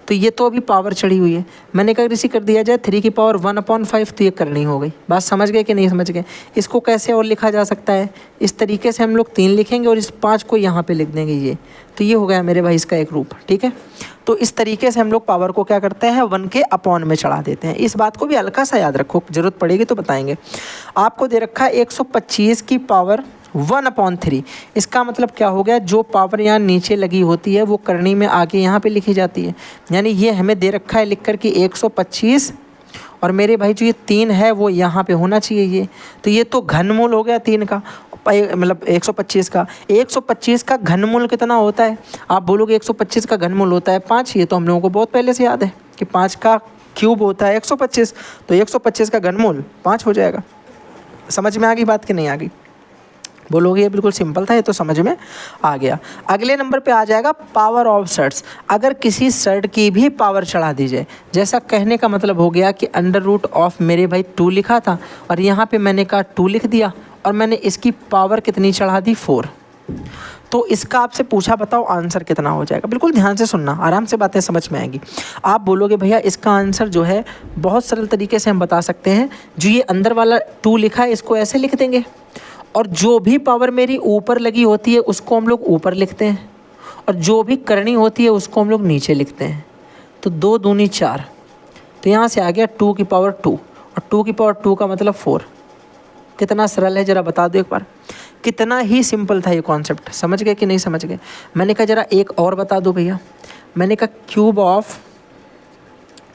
तो ये तो अभी पावर चढ़ी हुई है। मैंने कहा इसी कर दिया जाए 3 की पावर 1/5, तो ये करनी हो गई। बात समझ गए कि नहीं समझ गए? इसको कैसे और लिखा जा सकता है? इस तरीके से हम लोग 3 लिखेंगे और इस 5 को यहाँ पे लिख देंगे ये। तो ये हो गया मेरे भाई इसका एक रूप, ठीक है। तो इस तरीके से हम लोग पावर को क्या करते हैं, 1 के अपॉन में चढ़ा देते हैं। इस बात को भी हल्का सा याद रखो, जरूरत पड़ेगी तो बताएंगे। आपको दे रखा है 125 की पावर 1/3। इसका मतलब क्या हो गया, जो पावर यहाँ नीचे लगी होती है वो करनी में आगे यहाँ पे लिखी जाती है। यानी ये हमें दे रखा है लिख कर कि 125, और मेरे भाई जो ये 3 है वो यहाँ पे होना चाहिए ये। तो ये तो घनमूल हो गया 3 का, मतलब 125 का। 125 का घनमूल कितना होता है? आप बोलोगे 125 का घनमूल होता है 5। ये तो हम लोगों को बहुत पहले से याद है कि 5 का क्यूब होता है 125। तो 125 का घनमूल 5 हो जाएगा। समझ में आ गई बात कि नहीं आ गई? बोलोगे ये बिल्कुल सिंपल था, ये तो समझ में आ गया। अगले नंबर पे आ जाएगा पावर ऑफ शर्ट्स। अगर किसी शर्ट की भी पावर चढ़ा दी जाए, जैसा कहने का मतलब हो गया कि √ऑफ मेरे भाई 2 लिखा था और यहाँ पे मैंने कहा 2 लिख दिया और मैंने इसकी पावर कितनी चढ़ा दी, 4। तो इसका आपसे पूछा बताओ आंसर कितना हो जाएगा। बिल्कुल ध्यान से सुनना, आराम से बातें समझ में आएंगी। आप बोलोगे भैया इसका आंसर जो है बहुत सरल तरीके से हम बता सकते हैं। जो ये अंदर वाला 2 लिखा है इसको ऐसे लिख देंगे, और जो भी पावर मेरी ऊपर लगी होती है उसको हम लोग ऊपर लिखते हैं, और जो भी करनी होती है उसको हम लोग नीचे लिखते हैं। तो 2 दूनी 4, तो यहाँ से आ गया 2 की पावर 2, और 2 की पावर 2 का मतलब 4। कितना सरल है जरा बता दो एक बार। कितना ही सिंपल था ये कॉन्सेप्ट, समझ गए कि नहीं समझ गए? मैंने कहा जरा एक और बता दो भैया। मैंने कहा क्यूब ऑफ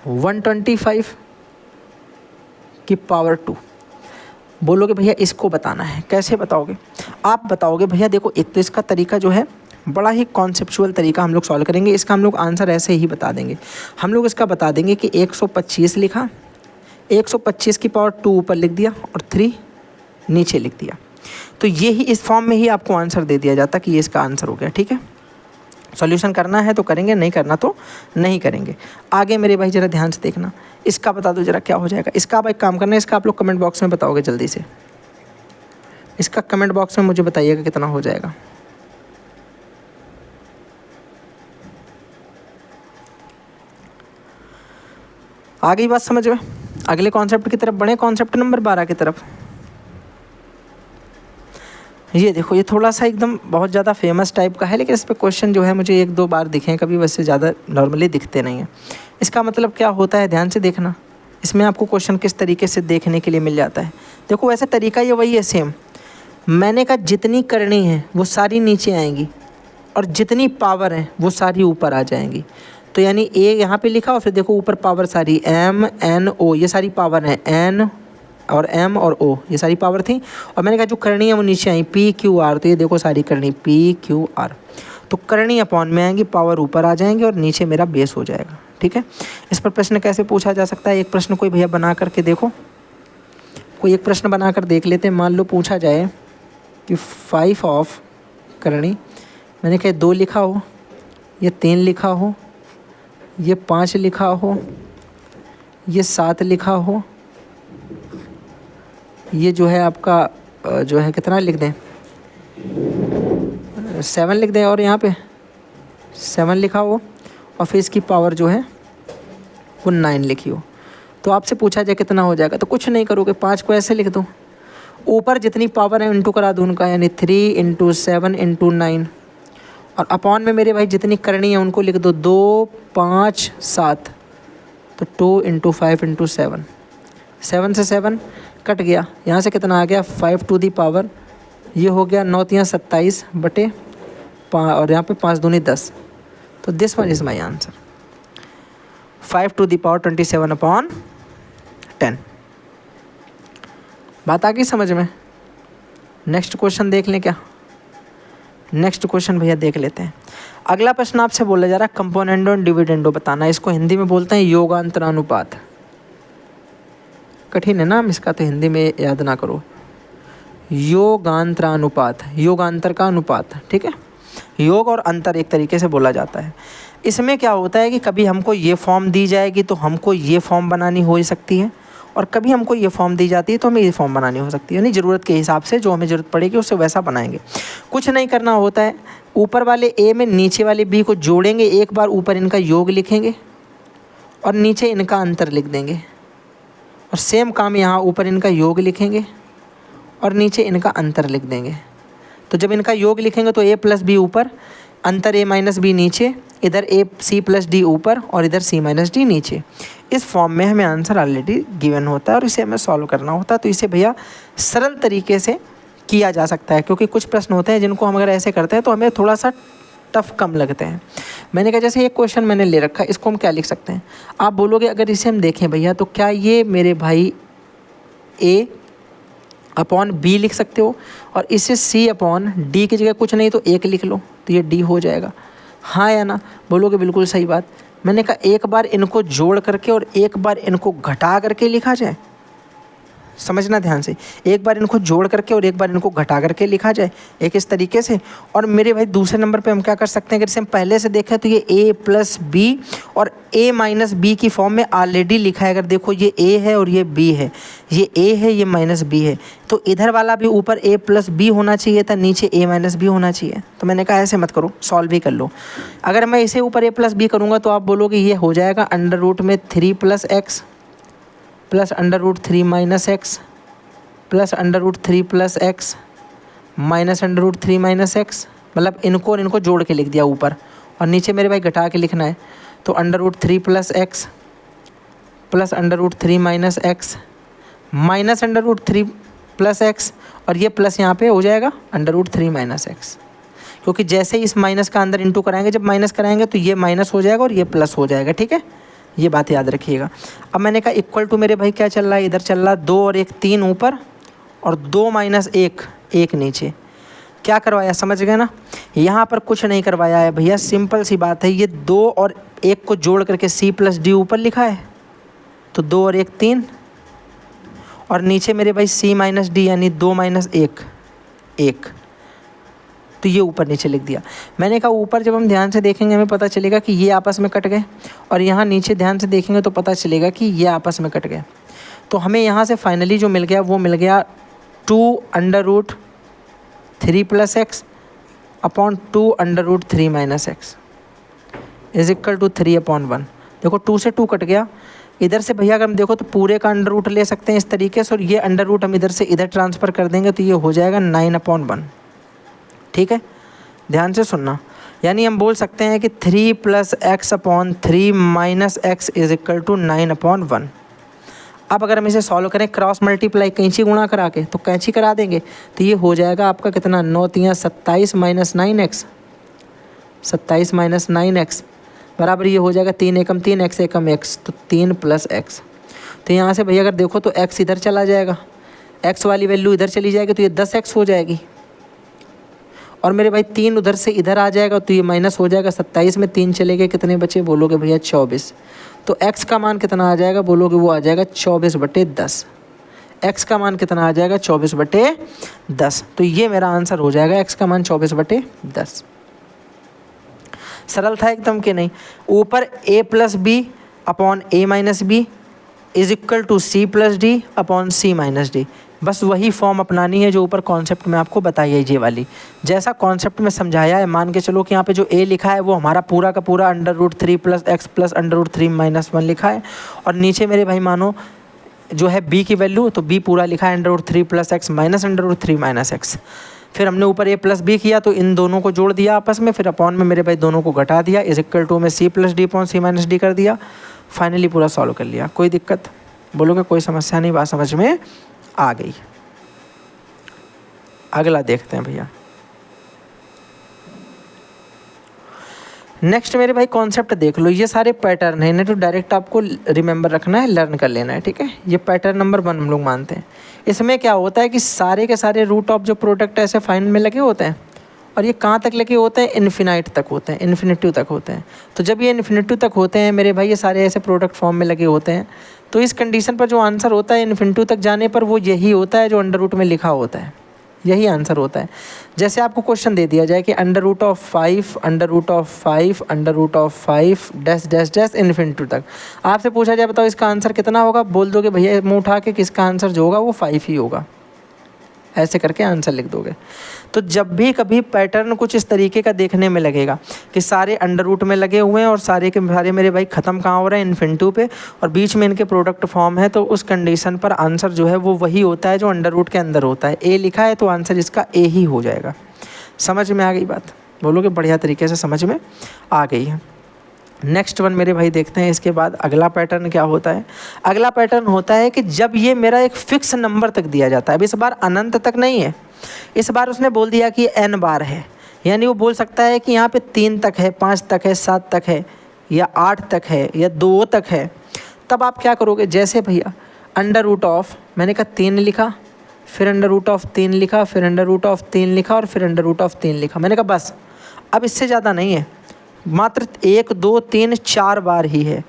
125 की पावर 2। बोलोगे भैया इसको बताना है, कैसे बताओगे? आप बताओगे भैया देखो, एक तो इसका तरीका जो है बड़ा ही कॉन्सेप्चुअल तरीका हम लोग सॉल्व करेंगे। इसका हम लोग आंसर ऐसे ही बता देंगे। हम लोग इसका बता देंगे कि 125 लिखा, 125 की पावर 2 ऊपर लिख दिया और 3 नीचे लिख दिया। तो ये ही इस फॉर्म में ही आपको आंसर दे दिया जाता कि ये इसका आंसर हो गया, ठीक है। सॉल्यूशन करना है तो करेंगे, नहीं करना तो नहीं करेंगे। आगे मेरे भाई ज़रा ध्यान से देखना, इसका बता दो जरा क्या हो जाएगा। इसका आप एक काम करना है, इसका आप लोग कमेंट बॉक्स में बताओगे जल्दी से। इसका कमेंट बॉक्स में मुझे बताइएगा कितना हो जाएगा। आ गई बात समझ में? अगले कॉन्सेप्ट की तरफ बढ़े, कॉन्सेप्ट नंबर 12 की तरफ। ये देखो, ये थोड़ा सा एकदम बहुत ज़्यादा फेमस टाइप का है, लेकिन इस पर क्वेश्चन जो है मुझे 1-2 बार दिखे हैं कभी, वैसे ज़्यादा नॉर्मली दिखते नहीं हैं। इसका मतलब क्या होता है, ध्यान से देखना। इसमें आपको क्वेश्चन किस तरीके से देखने के लिए मिल जाता है। देखो वैसे तरीका ये वही है सेम। मैंने कहा जितनी करनी है वो सारी नीचे आएंगी, और जितनी पावर है वो सारी ऊपर आ जाएंगी। तो यानी ए यहाँ पे लिखा और फिर देखो ऊपर पावर सारी M-N-O, ये सारी पावर है। N और M और O ये सारी पावर थी, और मैंने कहा जो करनी है वो नीचे आई P-Q-R। तो ये देखो सारी करनी P-Q-R, तो करनी अपॉन में आएंगी, पावर ऊपर आ जाएंगे और नीचे मेरा बेस हो जाएगा, ठीक है। इस पर प्रश्न कैसे पूछा जा सकता है? एक प्रश्न कोई भैया बना करके देखो, कोई एक प्रश्न बना कर देख लेते हैं। मान लो पूछा जाए कि 5 ऑफ करनी, मैंने कहा 2 लिखा हो, ये 3 लिखा हो, ये 5 लिखा हो, ये 7 लिखा हो, ये जो है आपका जो है कितना लिख दें, 7 लिख दें, और यहाँ पे 7 लिखा हो, और फिर इसकी पावर जो है वो 9 लिखी हो। तो आपसे पूछा जाए कितना हो जाएगा, तो कुछ नहीं करोगे, 5 को ऐसे लिख दो, ऊपर जितनी पावर है इंटू करा दो उनका, यानी 3 × 7 × 9, और अपॉन में मेरे भाई जितनी करनी है उनको लिख दो, 2, 5, 7, तो 2 × 5 × 7, 7 से 7 कट गया, यहाँ से कितना आ गया 5 टू दी पावर, ये हो गया 9 × 27 बटे 5, और यहाँ पे 5 दूनी 10। तो this one is my answer, 5 to the power 27/10। बात आ गई समझ में? नेक्स्ट क्वेश्चन देख लें क्या? नेक्स्ट क्वेश्चन भैया देख लेते हैं। अगला प्रश्न आपसे बोला जा रहा है कंपोनेंडो एंड डिविडेंडो बताना। इसको हिंदी में बोलते हैं योगांतरानुपात। कठिन है नाम इसका, तो हिंदी में याद ना करो। योगांतरानुपात, योगांतर का अनुपात, ठीक है। योग और अंतर एक तरीके से बोला जाता है। इसमें क्या होता है कि कभी हमको ये फॉर्म दी जाएगी तो हमको ये फॉर्म बनानी हो सकती है, और कभी हमको ये फॉर्म दी जाती है तो हमें ये फॉर्म बनानी हो सकती है। यानी ज़रूरत के हिसाब से जो हमें ज़रूरत पड़ेगी उससे वैसा बनाएंगे। कुछ नहीं करना होता है, ऊपर वाले ए में नीचे वाले बी को जोड़ेंगे, एक बार ऊपर इनका योग लिखेंगे और नीचे इनका अंतर लिख देंगे। और सेम काम यहाँ ऊपर इनका योग लिखेंगे और नीचे इनका अंतर लिख देंगे। तो जब इनका योग लिखेंगे तो a प्लस बी ऊपर, अंतर a माइनस बी नीचे, इधर a c प्लस डी ऊपर और इधर c माइनस डी नीचे। इस फॉर्म में हमें आंसर ऑलरेडी गिवन होता है और इसे हमें सॉल्व करना होता है। तो इसे भैया सरल तरीके से किया जा सकता है, क्योंकि कुछ प्रश्न होते हैं जिनको हम अगर ऐसे करते हैं तो हमें थोड़ा सा टफ कम लगते हैं। मैंने कहा जैसे एक क्वेश्चन मैंने ले रखा है, इसको हम क्या लिख सकते हैं? आप बोलोगे अगर इसे हम देखें भैया तो क्या ये मेरे भाई a अपॉन बी लिख सकते हो और इसे c अपॉन डी की जगह कुछ नहीं तो 1 लिख लो तो ये d हो जाएगा। हाँ या ना? बोलोगे बिल्कुल सही बात। मैंने कहा एक बार इनको जोड़ करके और एक बार इनको घटा करके लिखा जाए। समझना ध्यान से, एक बार इनको जोड़ करके और एक बार इनको घटा करके लिखा जाए, एक इस तरीके से। और मेरे भाई दूसरे नंबर पे हम क्या कर सकते हैं, अगर इसे हम पहले से देखें तो ये a प्लस बी और a माइनस बी की फॉर्म में ऑलरेडी लिखा है। अगर देखो ये a है और ये b है, ये a है ये माइनस b है, तो इधर वाला भी ऊपर a प्लस बी होना चाहिए था, नीचे a माइनस बी होना चाहिए। तो मैंने कहा ऐसे मत करो, सॉल्व भी कर लो। अगर मैं इसे ऊपर a प्लस बी करूँगा तो आप बोलोगे ये हो जाएगा अंडर रूट में 3 plus x plus under root 3 minus x plus under root 3 plus x minus under root 3 minus x. मतलब इनको और इनको जोड़ के लिख दिया ऊपर और नीचे मेरे भाई घटा के लिखना है। तो under root 3 plus x plus under root 3 minus x minus under root 3 plus x और ये प्लस यहाँ पे हो जाएगा अंडर रूट 3 माइनस एक्स, क्योंकि जैसे ही इस माइनस का अंदर इंटू कराएंगे, जब माइनस कराएंगे तो ये माइनस हो जाएगा और ये प्लस हो जाएगा। ठीक है, ये बात याद रखिएगा। अब मैंने कहा इक्वल टू मेरे भाई क्या चल रहा है, इधर चल रहा 2 और 1 3 ऊपर और 2 माइनस 1 1 नीचे। क्या करवाया समझ गए ना? यहाँ पर कुछ नहीं करवाया है भैया, सिंपल सी बात है। ये 2 और 1 को जोड़ करके c प्लस डी ऊपर लिखा है, तो 2 और 1 3 और नीचे मेरे भाई c माइनस डी यानी 2 माइनस 1 1, तो ये ऊपर नीचे लिख दिया। मैंने कहा ऊपर जब हम ध्यान से देखेंगे हमें पता चलेगा कि ये आपस में कट गए और यहाँ नीचे ध्यान से देखेंगे तो पता चलेगा कि ये आपस में कट गए। तो हमें यहाँ से फाइनली जो मिल गया वो मिल गया 2 under root 3 plus x upon 2 under root 3 minus x is equal to 3 upon 1। देखो 2 से 2 कट गया। इधर से भैया अगर हम देखो तो पूरे का अंडर रूट ले सकते हैं इस तरीके से और ये अंडर रूट हम इधर से इधर ट्रांसफ़र कर देंगे तो ये हो जाएगा 9 अपॉन 1। ठीक है, ध्यान से सुनना। यानी हम बोल सकते हैं कि 3 plus x upon 3 minus x is equal to 9 upon 1। अब अगर हम इसे सॉल्व करें क्रॉस मल्टीप्लाई कैंची गुणा करा के, तो कैंची करा देंगे तो ये हो जाएगा आपका कितना 9 3 27 माइनस 9x 27 माइनस 9x बराबर ये हो जाएगा 3 एकम 3 x एकम x, तो 3 प्लस एक्स। तो यहाँ से भैया अगर देखो तो x इधर चला जाएगा, x वाली वैल्यू इधर चली जाएगी तो ये 10x हो जाएगी और मेरे भाई 3 उधर से इधर आ जाएगा तो ये माइनस हो जाएगा। 27 में 3 चले गए, कितने बचे बोलोगे भैया 24। तो x का मान कितना आ जाएगा बोलोगे, वो आ जाएगा 24/10। x का मान कितना आ जाएगा 24/10। तो ये मेरा आंसर हो जाएगा, x का मान 24/10। सरल था एकदम कि नहीं? ऊपर a plus b upon a minus b is equal to c plus d upon c minus d. बस वही फॉर्म अपनानी है जो ऊपर कॉन्सेप्ट में आपको बताई है ये वाली। जैसा कॉन्सेप्ट में समझाया है, मान के चलो कि यहाँ पे जो a लिखा है वो हमारा पूरा का पूरा under root 3 plus x plus under root 3 minus 1 लिखा है और नीचे मेरे भाई मानो जो है b की वैल्यू, तो b पूरा लिखा है under root 3 plus x minus under root 3 minus x. फिर हमने ऊपर a प्लस बी किया तो इन दोनों को जोड़ दिया आपस में, फिर अपॉन में मेरे भाई दोनों को घटा दिया, इज इक्वल टू में c plus d upon c minus D कर दिया। फाइनली पूरा सॉल्व कर लिया। कोई दिक्कत बोलोगे? कोई समस्या नहीं, बात समझ में आ गई। अगला देखते हैं भैया। नेक्स्ट मेरे भाई कॉन्सेप्ट देख लो। ये सारे पैटर्न है, इन्हें तो डायरेक्ट आपको रिमेंबर रखना है, लर्न कर लेना है। ठीक है, ये पैटर्न नंबर 1 हम लोग मानते हैं। इसमें क्या होता है कि सारे के सारे रूट ऑफ जो प्रोडक्ट ऐसे फाइंड में लगे होते हैं और ये कहाँ तक लगे होते हैं, इन्फिनाइट तक होते हैं, इन्फिनिटिव तक होते हैं। तो जब ये इन्फिनिटिव तक होते हैं मेरे भाई, ये सारे ऐसे प्रोडक्ट फॉर्म में लगे होते हैं, तो इस कंडीशन पर जो आंसर होता है इन्फिनिटिव तक जाने पर वो यही होता है जो अंडर रूट में लिखा होता है, यही आंसर होता है। जैसे आपको क्वेश्चन दे दिया जाए कि under root of 5 under root of 5 under root of 5 dash dash dash infinity तक, आपसे पूछा जाए बताओ इसका आंसर कितना होगा, बोल दोगे भैया मुँह उठा के किसका आंसर जो होगा वो 5 ही होगा, ऐसे करके आंसर लिख दोगे। तो जब भी कभी पैटर्न कुछ इस तरीके का देखने में लगेगा कि सारे अंडर रूट में लगे हुए हैं और सारे के सारे मेरे भाई ख़त्म कहाँ हो रहे हैं, इन्फिनिटी पे, और बीच में इनके प्रोडक्ट फॉर्म है, तो उस कंडीशन पर आंसर जो है वो वही होता है जो अंडर रूट के अंदर होता है। ए लिखा है तो आंसर इसका ए ही हो जाएगा। समझ में आ गई बात? बोलोगे बढ़िया तरीके से समझ में आ गई है। नेक्स्ट वन मेरे भाई देखते हैं इसके बाद अगला पैटर्न क्या होता है। अगला पैटर्न होता है कि जब ये मेरा एक फिक्स नंबर तक दिया जाता है, अब इस बार अनंत तक नहीं है, इस बार उसने बोल दिया कि n बार है, यानी वो बोल सकता है कि यहाँ पे 3 तक है, 5 तक है, 7 तक है, या 8 तक है, या 2 तक है। तब आप क्या करोगे, जैसे भैया अंडर रूट ऑफ, मैंने कहा 3 लिखा, फिर अंडर रूट ऑफ 3 लिखा, फिर अंडर रूट ऑफ 3 लिखा, और फिर अंडर रूट ऑफ 3 लिखा। मैंने कहा बस अब इससे ज़्यादा नहीं है, मात्र 1 2 3 4 बार ही है।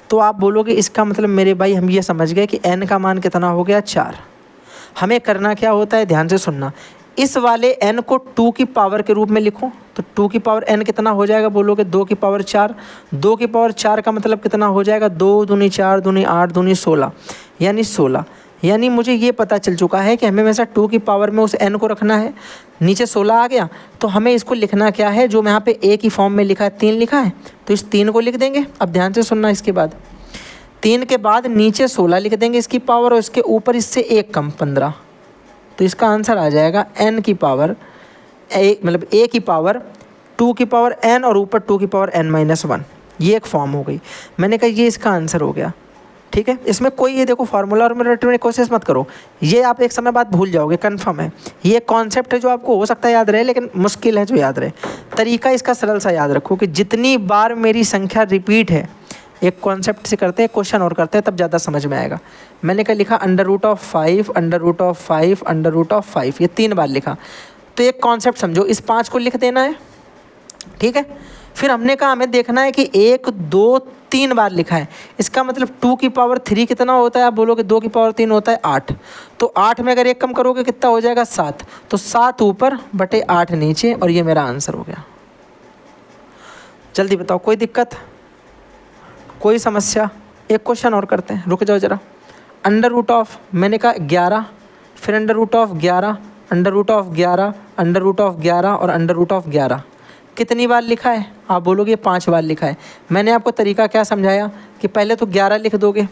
तो आप बोलोगे इसका मतलब मेरे भाई हम ये समझ गए कि n का मान कितना हो गया, 4। हमें करना क्या होता है, ध्यान से सुनना, इस वाले n को 2 की पावर के रूप में लिखो, तो 2 की पावर n कितना हो जाएगा, बोलोगे 2 की पावर 4। 2 की पावर 4 का मतलब कितना हो जाएगा, 2 दूनी 4 दूनी 8 दूनी 16, यानी 16। यानी मुझे ये पता चल चुका है कि हमें हमेशा 2 की पावर में उस n को रखना है। नीचे 16 आ गया, तो हमें इसको लिखना क्या है, जो यहाँ पे a की फॉर्म में लिखा है 3 लिखा है, तो इस 3 को लिख देंगे। अब ध्यान से सुनना, इसके बाद 3 के बाद नीचे 16 लिख देंगे इसकी पावर, और इसके ऊपर इससे 1 कम 15। तो इसका आंसर आ जाएगा n की पावर मतलब a की पावर 2 की पावर n और ऊपर 2 की पावर n-1। ये एक फॉर्म हो गई। मैंने कहा ये इसका आंसर हो गया। ठीक है, इसमें कोई ये देखो फार्मूला और रटने की कोशिश मत करो, ये आप एक समय बाद भूल जाओगे, कंफर्म है। ये कॉन्सेप्ट है जो आपको हो सकता है याद रहे, लेकिन मुश्किल है जो याद रहे। तरीका इसका सरल सा याद रखो कि जितनी बार मेरी संख्या रिपीट है, एक कॉन्सेप्ट से करते हैं, क्वेश्चन और करते हैं, तब ज़्यादा समझ में आएगा। मैंने क्या लिखा, under root of 5 under root of 5 under root of 5, ये 3 बार लिखा। तो एक कॉन्सेप्ट समझो, इस 5 को लिख देना है। ठीक है, फिर हमने कहा हमें देखना है कि 1 2 3 बार लिखा है, इसका मतलब 2 की पावर 3 कितना होता है, आप बोलोगे 2 की पावर 3 होता है 8। तो 8 में अगर 1 कम करोगे कितना हो जाएगा, 7। तो 7 ऊपर बटे 8 नीचे, और ये मेरा आंसर हो गया। जल्दी बताओ, कोई दिक्कत, कोई समस्या? एक क्वेश्चन और करते हैं, रुक जाओ ज़रा। अंडर रूट ऑफ, मैंने कहा 11, फिर under root of 11, under root of 11, under root of 11 और अंडर रूट ऑफ 11 कितनी बार लिखा है, आप बोलोगे 5 बार लिखा है। मैंने आपको तरीका क्या समझाया कि पहले तो 11 लिख दोगे,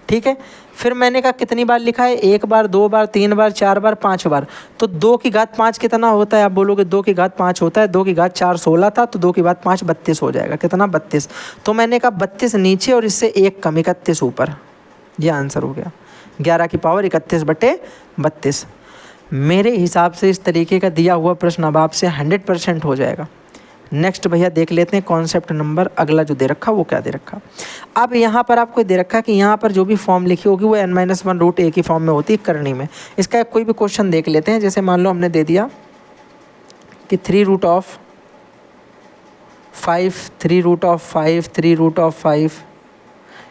ठीक है, फिर मैंने कहा कितनी बार लिखा है, 1 बार 2 बार 3 बार 4 बार 5 बार। तो 2 की घात 5 कितना होता है, आप बोलोगे 2 की घात 5 होता है, 2 की घात 4 16 था, तो 2 की घात 5 32 हो जाएगा। कितना, 32। तो मैंने कहा 32 नीचे और इससे 1 कम, 31 ऊपर, ये आंसर हो गया। 11 की पावर 31 बटे 32। मेरे हिसाब से इस तरीके का दिया हुआ प्रश्न अब आपसे 100% हो जाएगा। नेक्स्ट भैया देख लेते हैं कॉन्सेप्ट नंबर अगला जो दे रखा वो क्या दे रखा। अब यहाँ पर आपको दे रखा कि यहाँ पर जो भी फॉर्म लिखी होगी वो n-1 रूट a की फॉर्म में होती है करनी में। इसका कोई भी क्वेश्चन देख लेते हैं। जैसे मान लो हमने दे दिया कि 3 root of 5 3 root of 5 3 root of 5,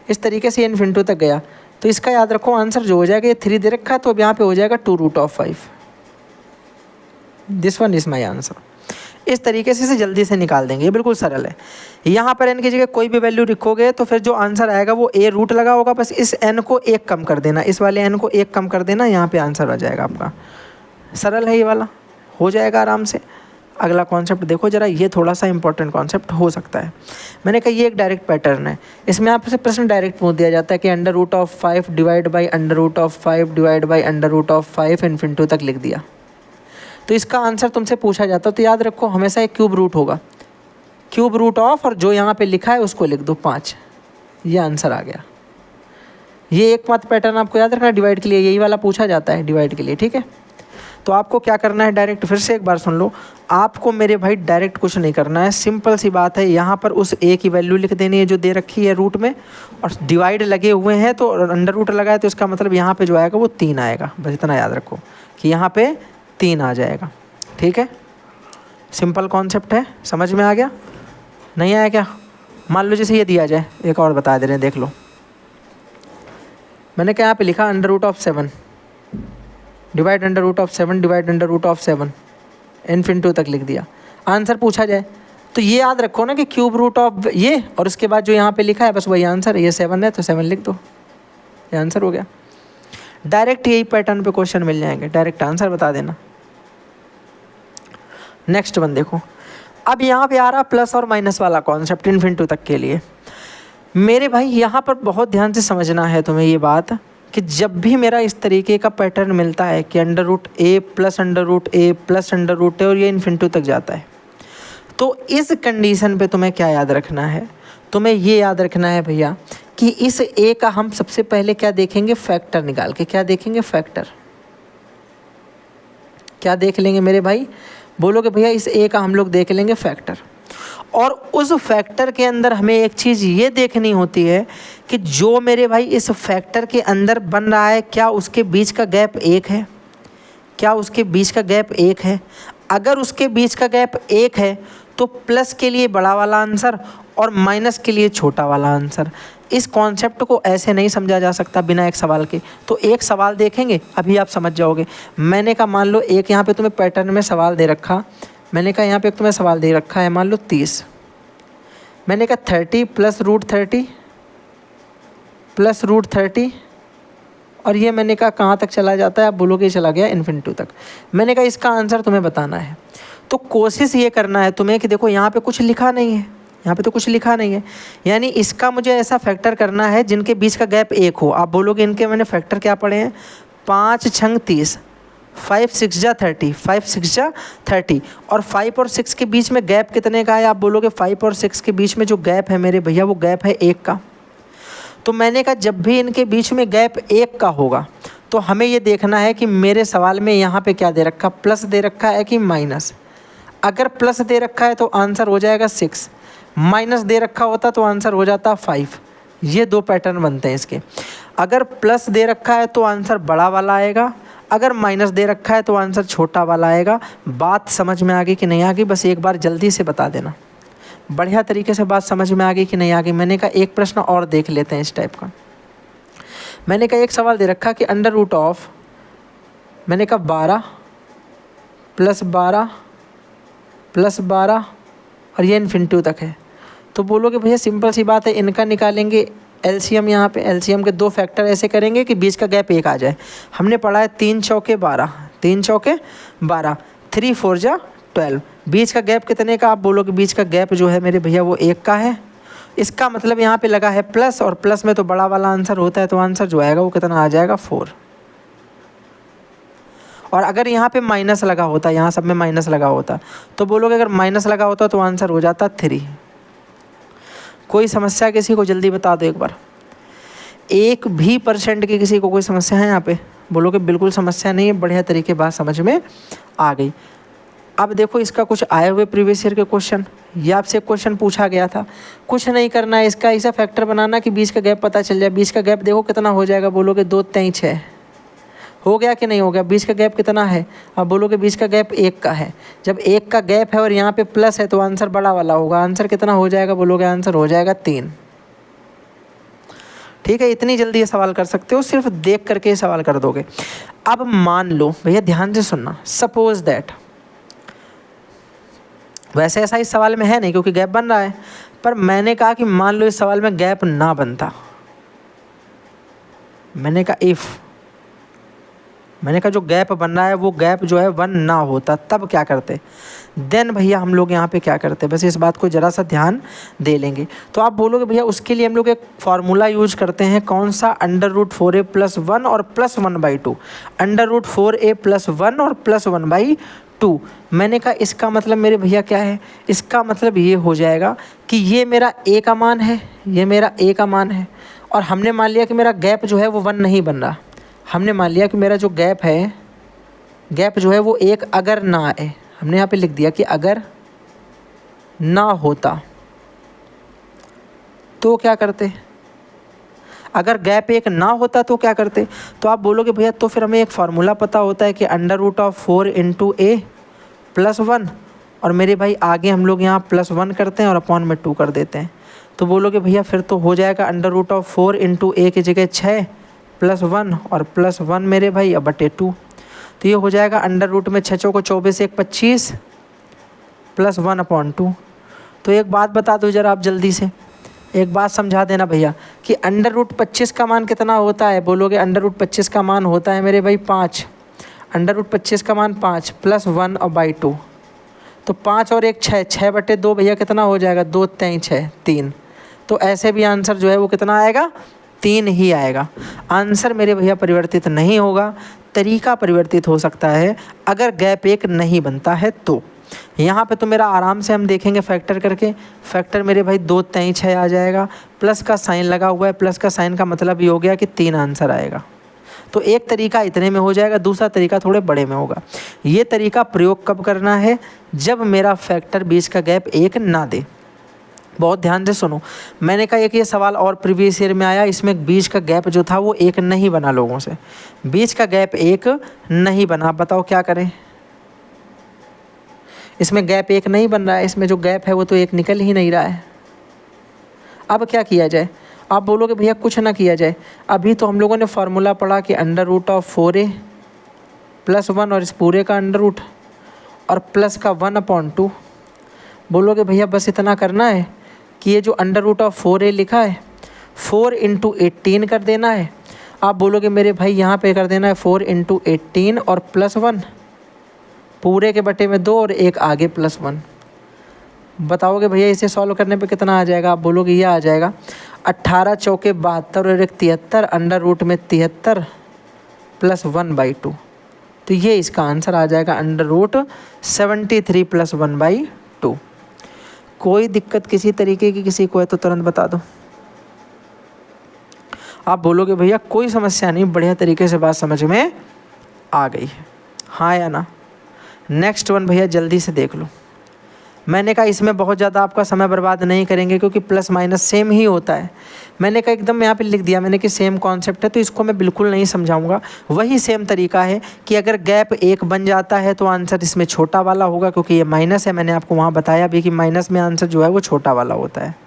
इस तरीके से इन्फिनिटी तक गया। तो इसका याद रखो आंसर जो हो जाएगा, ये 3 दे रखा है तो अब यहाँ पे हो जाएगा 2 root of 5। This one is my answer. इस तरीके से इसे जल्दी से निकाल देंगे, ये बिल्कुल सरल है। यहाँ पर n की जगह कोई भी वैल्यू लिखोगे तो फिर जो आंसर आएगा वो a रूट लगा होगा, बस इस n को 1 कम कर देना, इस वाले n को 1 कम कर देना, यहाँ पे आंसर आ जाएगा आपका। सरल है ये वाला, हो जाएगा आराम से। अगला कॉन्सेप्ट देखो ज़रा, ये थोड़ा सा इंपॉर्टेंट कॉन्सेप्ट हो सकता है। मैंने कहा ये एक डायरेक्ट पैटर्न है, इसमें आपसे प्रश्न डायरेक्ट पूछ दिया जाता है कि under root of 5 divide by under root of 5 divide by under root of 5 infinity तक लिख दिया। तो इसका आंसर तुमसे पूछा जाता है, तो याद रखो हमेशा एक क्यूब रूट होगा, क्यूब रूट ऑफ, और जो यहाँ पे लिखा है उसको लिख दो 5, ये आंसर आ गया। ये एक मात्र पैटर्न आपको याद रखना है डिवाइड के लिए, यही वाला पूछा जाता है डिवाइड के लिए, ठीक है। तो आपको क्या करना है, डायरेक्ट फिर से एक बार सुन लो, आपको मेरे भाई डायरेक्ट कुछ नहीं करना है, सिंपल सी बात है। यहाँ पर उस a की वैल्यू लिख देनी है जो दे रखी है रूट में, और डिवाइड लगे हुए हैं तो अंडर रूट लगा है तो इसका मतलब यहाँ पे जो आएगा वो 3 आएगा। बस इतना याद रखो कि यहाँ पे 3 आ जाएगा, ठीक है। सिंपल कॉन्सेप्ट है, समझ में आ गया? नहीं आया क्या? मान लो जैसे ये दिया जाए, एक और बता दे रहे हैं, देख लो। मैंने क्या यहाँ पे लिखा, under root of 7 divide under root of 7 divide under root of 7 infinity तक लिख दिया। आंसर पूछा जाए तो ये याद रखो ना कि क्यूब रूट ऑफ ये, और उसके बाद जो यहाँ पे लिखा है बस वही आंसर है। ये 7 है तो 7 लिख दो, ये आंसर हो गया। डायरेक्ट यही पैटर्न पे क्वेश्चन मिल जाएंगे, डायरेक्ट आंसर बता देना। नेक्स्ट वन देखो, अब यहाँ पे आ रहा प्लस और माइनस वाला कॉन्सेप्ट इन्फिनिटी तक के लिए। मेरे भाई यहाँ पर बहुत ध्यान से समझना है तुम्हें ये बात कि जब भी मेरा इस तरीके का पैटर्न मिलता है कि अंडर रूट ए प्लस अंडर रूट ए प्लस अंडर रूट ए और ये इन्फिनिटी तक जाता है, तो इस कंडीशन पे तुम्हें क्या याद रखना है, तुम्हें ये याद रखना है भैया कि इस ए का हम सबसे पहले क्या देखेंगे, फैक्टर निकाल के। क्या देखेंगे, फैक्टर। क्या देख लेंगे मेरे भाई, बोलोगे भैया इस ए का हम लोग देख लेंगे फैक्टर। और उस फैक्टर के अंदर हमें एक चीज़ ये देखनी होती है कि जो मेरे भाई इस फैक्टर के अंदर बन रहा है, क्या उसके बीच का गैप एक है, क्या उसके बीच का गैप एक है। अगर उसके बीच का गैप एक है तो प्लस के लिए बड़ा वाला आंसर और माइनस के लिए छोटा वाला आंसर। इस कॉन्सेप्ट को ऐसे नहीं समझा जा सकता बिना एक सवाल के। तो एक सवाल देखेंगे, अभी आप समझ जाओगे। मैंने कहा मान लो एक यहाँ पे तुम्हें पैटर्न में सवाल दे रखा, मैंने कहा यहाँ पे तुम्हें सवाल दे रखा है मान लो 30, मैंने कहा 30 प्लस रूट 30 प्लस रूट 30, और ये मैंने कहा कहाँ तक चला जाता है, आप बोलोगे चला गया इन्फिनिटी तक। मैंने कहा इसका आंसर तुम्हें बताना है, तो कोशिश ये करना है तुम्हें कि देखो यहाँ पे कुछ लिखा नहीं है, यहाँ पे तो कुछ लिखा नहीं है, यानी इसका मुझे ऐसा फैक्टर करना है जिनके बीच का गैप एक हो। आप बोलोगे इनके मैंने फैक्टर क्या पढ़े हैं, 5 छंग 30, 5 6 जा 30, 5 6 जा 30, और 5 और 6 के बीच में गैप कितने का है, आप बोलोगे 5 और 6 के बीच में जो गैप है मेरे भैया वो गैप है 1 का। तो मैंने कहा जब भी इनके बीच में गैप 1 का होगा तो हमें ये देखना है कि मेरे सवाल में यहाँ पे क्या दे रखा, प्लस दे रखा है कि माइनस। अगर प्लस दे रखा है तो आंसर हो जाएगा 6, माइनस दे रखा होता तो आंसर हो जाता 5। ये दो पैटर्न बनते हैं इसके। अगर प्लस दे रखा है तो आंसर बड़ा वाला आएगा, अगर माइनस दे रखा है तो आंसर छोटा वाला आएगा। बात समझ में आ गई कि नहीं आ गई, बस एक बार जल्दी से बता देना। बढ़िया तरीके से बात समझ में आ गई कि नहीं आ गई। मैंने कहा एक प्रश्न और देख लेते हैं इस टाइप का। मैंने कहा एक सवाल दे रखा कि अंडर रूट ऑफ, मैंने कहा 12 प्लस 12 प्लस 12 और ये इन्फिनिटी तक है। तो बोलोगे भैया सिंपल सी बात है, इनका निकालेंगे एलसीएम। यहाँ पे एलसीएम के दो फैक्टर ऐसे करेंगे कि बीच का गैप 1 आ जाए। हमने पढ़ा है 3 चौके 12, 3 चौके 12, 3 4 जा 12। बीच का गैप कितने का, आप बोलोगे बीच का गैप जो है मेरे भैया वो 1 का है। इसका मतलब यहाँ पे लगा है प्लस, और प्लस में तो बड़ा वाला आंसर होता है, तो आंसर जो आएगा वो कितना आ जाएगा 4। और अगर यहाँ पे माइनस लगा होता, यहाँ सब में माइनस लगा होता, तो बोलोगे अगर माइनस लगा होता तो आंसर हो जाता 3। कोई समस्या किसी को जल्दी बता दो एक बार। 1% की किसी को कोई समस्या है यहाँ पे, बोलोगे बिल्कुल समस्या नहीं है, बढ़िया तरीके बात समझ में आ गई। अब देखो इसका कुछ आए हुए प्रीवियस ईयर के क्वेश्चन, ये आपसे क्वेश्चन पूछा गया था। कुछ नहीं करना है, इसका ऐसा फैक्टर बनाना कि बीच का गैप पता चल जाए। बीच का गैप देखो कितना हो जाएगा, बोलोगे 2 3 6 हो गया कि नहीं हो गया। बीच का गैप कितना है, आप बोलोगे बीच का गैप 1 का है। जब 1 का गैप है और यहाँ पे प्लस है तो आंसर बड़ा वाला होगा। आंसर कितना हो जाएगा, बोलोगे आंसर हो जाएगा 3। ठीक है, इतनी जल्दी ये सवाल कर सकते हो, सिर्फ देख करके ये सवाल कर दोगे। अब मान लो भैया ध्यान से सुनना, सपोज दैट, वैसे ऐसा इस सवाल में है नहीं क्योंकि गैप बन रहा है, पर मैंने कहा कि मान लो इस सवाल में गैप ना बनता। मैंने कहा इफ़, मैंने कहा जो गैप बन रहा है वो गैप जो है 1 ना होता, तब क्या करते। देन भैया हम लोग यहाँ पे क्या करते, बस इस बात को ज़रा सा ध्यान दे लेंगे। तो आप बोलोगे भैया उसके लिए हम लोग एक फार्मूला यूज करते हैं, कौन सा, अंडर रूट 4a + 1 और प्लस 1/2। अंडर रूट 4a + 1 और प्लस 1/2। मैंने कहा इसका मतलब मेरे भैया क्या है, इसका मतलब ये हो जाएगा कि ये मेरा a का मान है, ये मेरा a का मान है, और हमने मान लिया कि मेरा गैप जो है वो 1 नहीं बन रहा। हमने मान लिया कि मेरा जो गैप है, गैप जो है वो 1 अगर ना आए, हमने यहाँ पे लिख दिया कि अगर ना होता तो क्या करते। अगर गैप 1 ना होता तो क्या करते, तो आप बोलोगे भैया तो फिर हमें एक फार्मूला पता होता है कि अंडर रूट ऑफ 4 × a + 1, और मेरे भाई आगे हम लोग यहाँ +1 करते हैं और अपॉन में 2 कर देते हैं। तो बोलोगे भैया फिर तो हो जाएगा अंडर रूट ऑफ 4 × a की जगह 6 + 1 और +1 मेरे भाई अब बटे 2। तो ये हो जाएगा अंडर रूट में 6 चौको 24 1 25 + 1/2। तो एक बात बता दो ज़रा आप जल्दी से, एक बात समझा देना भैया कि अंडर रूट 25 का मान कितना होता है। बोलोगे अंडर रूट 25 का मान होता है मेरे भाई 5। अंडर रूट 25 का मान 5 + 1/2। तो 5 और 1 6, 6/2 भैया कितना हो जाएगा, 2 3 6 3। तो ऐसे भी आंसर जो है वो कितना आएगा, 3 ही आएगा। आंसर मेरे भैया परिवर्तित नहीं होगा, तरीका परिवर्तित हो सकता है अगर गैप 1 नहीं बनता है तो। यहाँ पे तो मेरा आराम से हम देखेंगे फैक्टर करके, फैक्टर मेरे भाई 2 3 6 आ जाएगा, प्लस का साइन लगा हुआ है, प्लस का साइन का मतलब ये हो गया कि 3 आंसर आएगा। तो एक तरीका इतने में हो जाएगा, दूसरा तरीका थोड़े बड़े में होगा। ये तरीका प्रयोग कब करना है, जब मेरा फैक्टर बीच का गैप 1 ना दे। बहुत ध्यान से सुनो, मैंने कहा एक ये सवाल और प्रीवियस ईयर में आया, इसमें बीच का गैप जो था वो 1 नहीं बना लोगों से, बीच का गैप 1 नहीं बना। बताओ क्या करें, इसमें गैप 1 नहीं बन रहा है, इसमें जो गैप है वो तो 1 निकल ही नहीं रहा है। अब क्या किया जाए, आप बोलोगे भैया कुछ ना किया जाए। अभी तो हम लोगों ने फार्मूला पढ़ा कि √4a + 1 और इस पूरे का अंडर रूट और प्लस का 1/2। बोलोगे भैया बस इतना करना है कि ये जो √4a लिखा है 4 × 18 कर देना है। आप बोलोगे मेरे भाई यहाँ पे कर देना है 4 × 18 और +1, पूरे के बटे में 2 और 1 आगे +1। बताओगे भैया इसे सॉल्व करने पे कितना आ जाएगा, आप बोलोगे ये आ जाएगा 18 चौके 72 और 1 73, अंडर रूट में 73 + 1/2। तो ये इसका आंसर आ जाएगा √73 + 1/2। कोई दिक्कत किसी तरीके की किसी को है तो तुरंत बता दो। आप बोलोगे भैया कोई समस्या नहीं, बढ़िया तरीके से बात समझ में आ गई है, हाँ या ना। नेक्स्ट वन भैया जल्दी से देख लो। मैंने कहा इसमें बहुत ज़्यादा आपका समय बर्बाद नहीं करेंगे क्योंकि प्लस माइनस सेम ही होता है। मैंने कहा एकदम यहाँ पे लिख दिया मैंने कि सेम कॉन्सेप्ट है, तो इसको मैं बिल्कुल नहीं समझाऊंगा। वही सेम तरीका है कि अगर गैप 1 बन जाता है तो आंसर इसमें छोटा वाला होगा, क्योंकि ये माइनस है। मैंने आपको वहाँ बताया भी कि माइनस में आंसर जो है वो छोटा वाला होता है।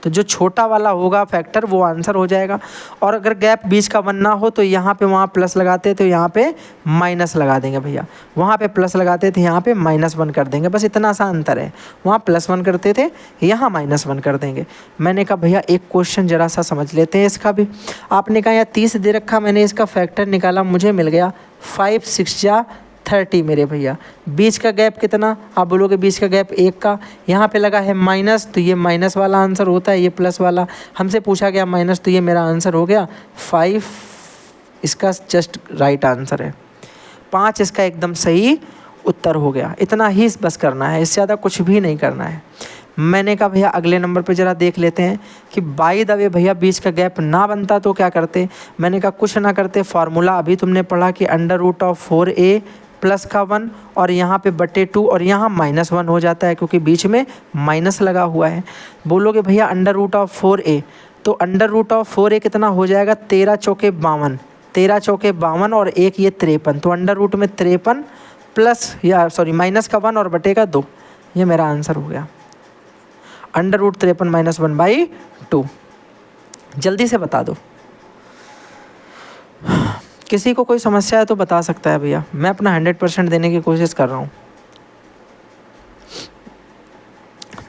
तो जो छोटा वाला होगा फैक्टर वो आंसर हो जाएगा। और अगर गैप बीच का 1 ना हो तो यहाँ पे वहाँ प्लस लगाते तो यहाँ पे माइनस लगा देंगे भैया, वहाँ पे प्लस लगाते थे यहाँ पे -1 कर देंगे। बस इतना सा अंतर है, वहाँ +1 करते थे यहाँ -1 कर देंगे। मैंने कहा भैया एक क्वेश्चन ज़रा सा समझ लेते हैं इसका भी। आपने कहा यहाँ 30 दे रखा, मैंने इसका फैक्टर निकाला, मुझे मिल गया 5 6 जा 30 मेरे भैया। बीच का गैप कितना, आप बोलोगे बीच का गैप 1 का, यहाँ पे लगा है माइनस तो ये माइनस वाला आंसर होता है, ये प्लस वाला। हमसे पूछा गया माइनस तो ये मेरा आंसर हो गया 5, इसका जस्ट राइट आंसर है 5, इसका एकदम सही उत्तर हो गया। इतना ही बस करना है, इससे ज़्यादा कुछ भी नहीं करना है। मैंने कहा भैया अगले नंबर पे ज़रा देख लेते हैं कि बाय द वे भैया बीच का गैप ना बनता तो क्या करते। मैंने कहा कुछ ना करते, फार्मूला अभी तुमने पढ़ा कि √4a प्लस का 1 और यहाँ पे /2 और यहाँ -1 हो जाता है क्योंकि बीच में माइनस लगा हुआ है। बोलोगे भैया √4a, तो √4a कितना हो जाएगा 13 चौके 52, 13 चौके 52 और 1 ये 53, तो अंडर रूट में 53 प्लस या सॉरी माइनस का 1 और बटे का 2, ये मेरा आंसर हो गया √53 - 1/2। जल्दी से बता दो, किसी को कोई समस्या है तो बता सकता है भैया, मैं अपना 100% देने की कोशिश कर रहा हूँ।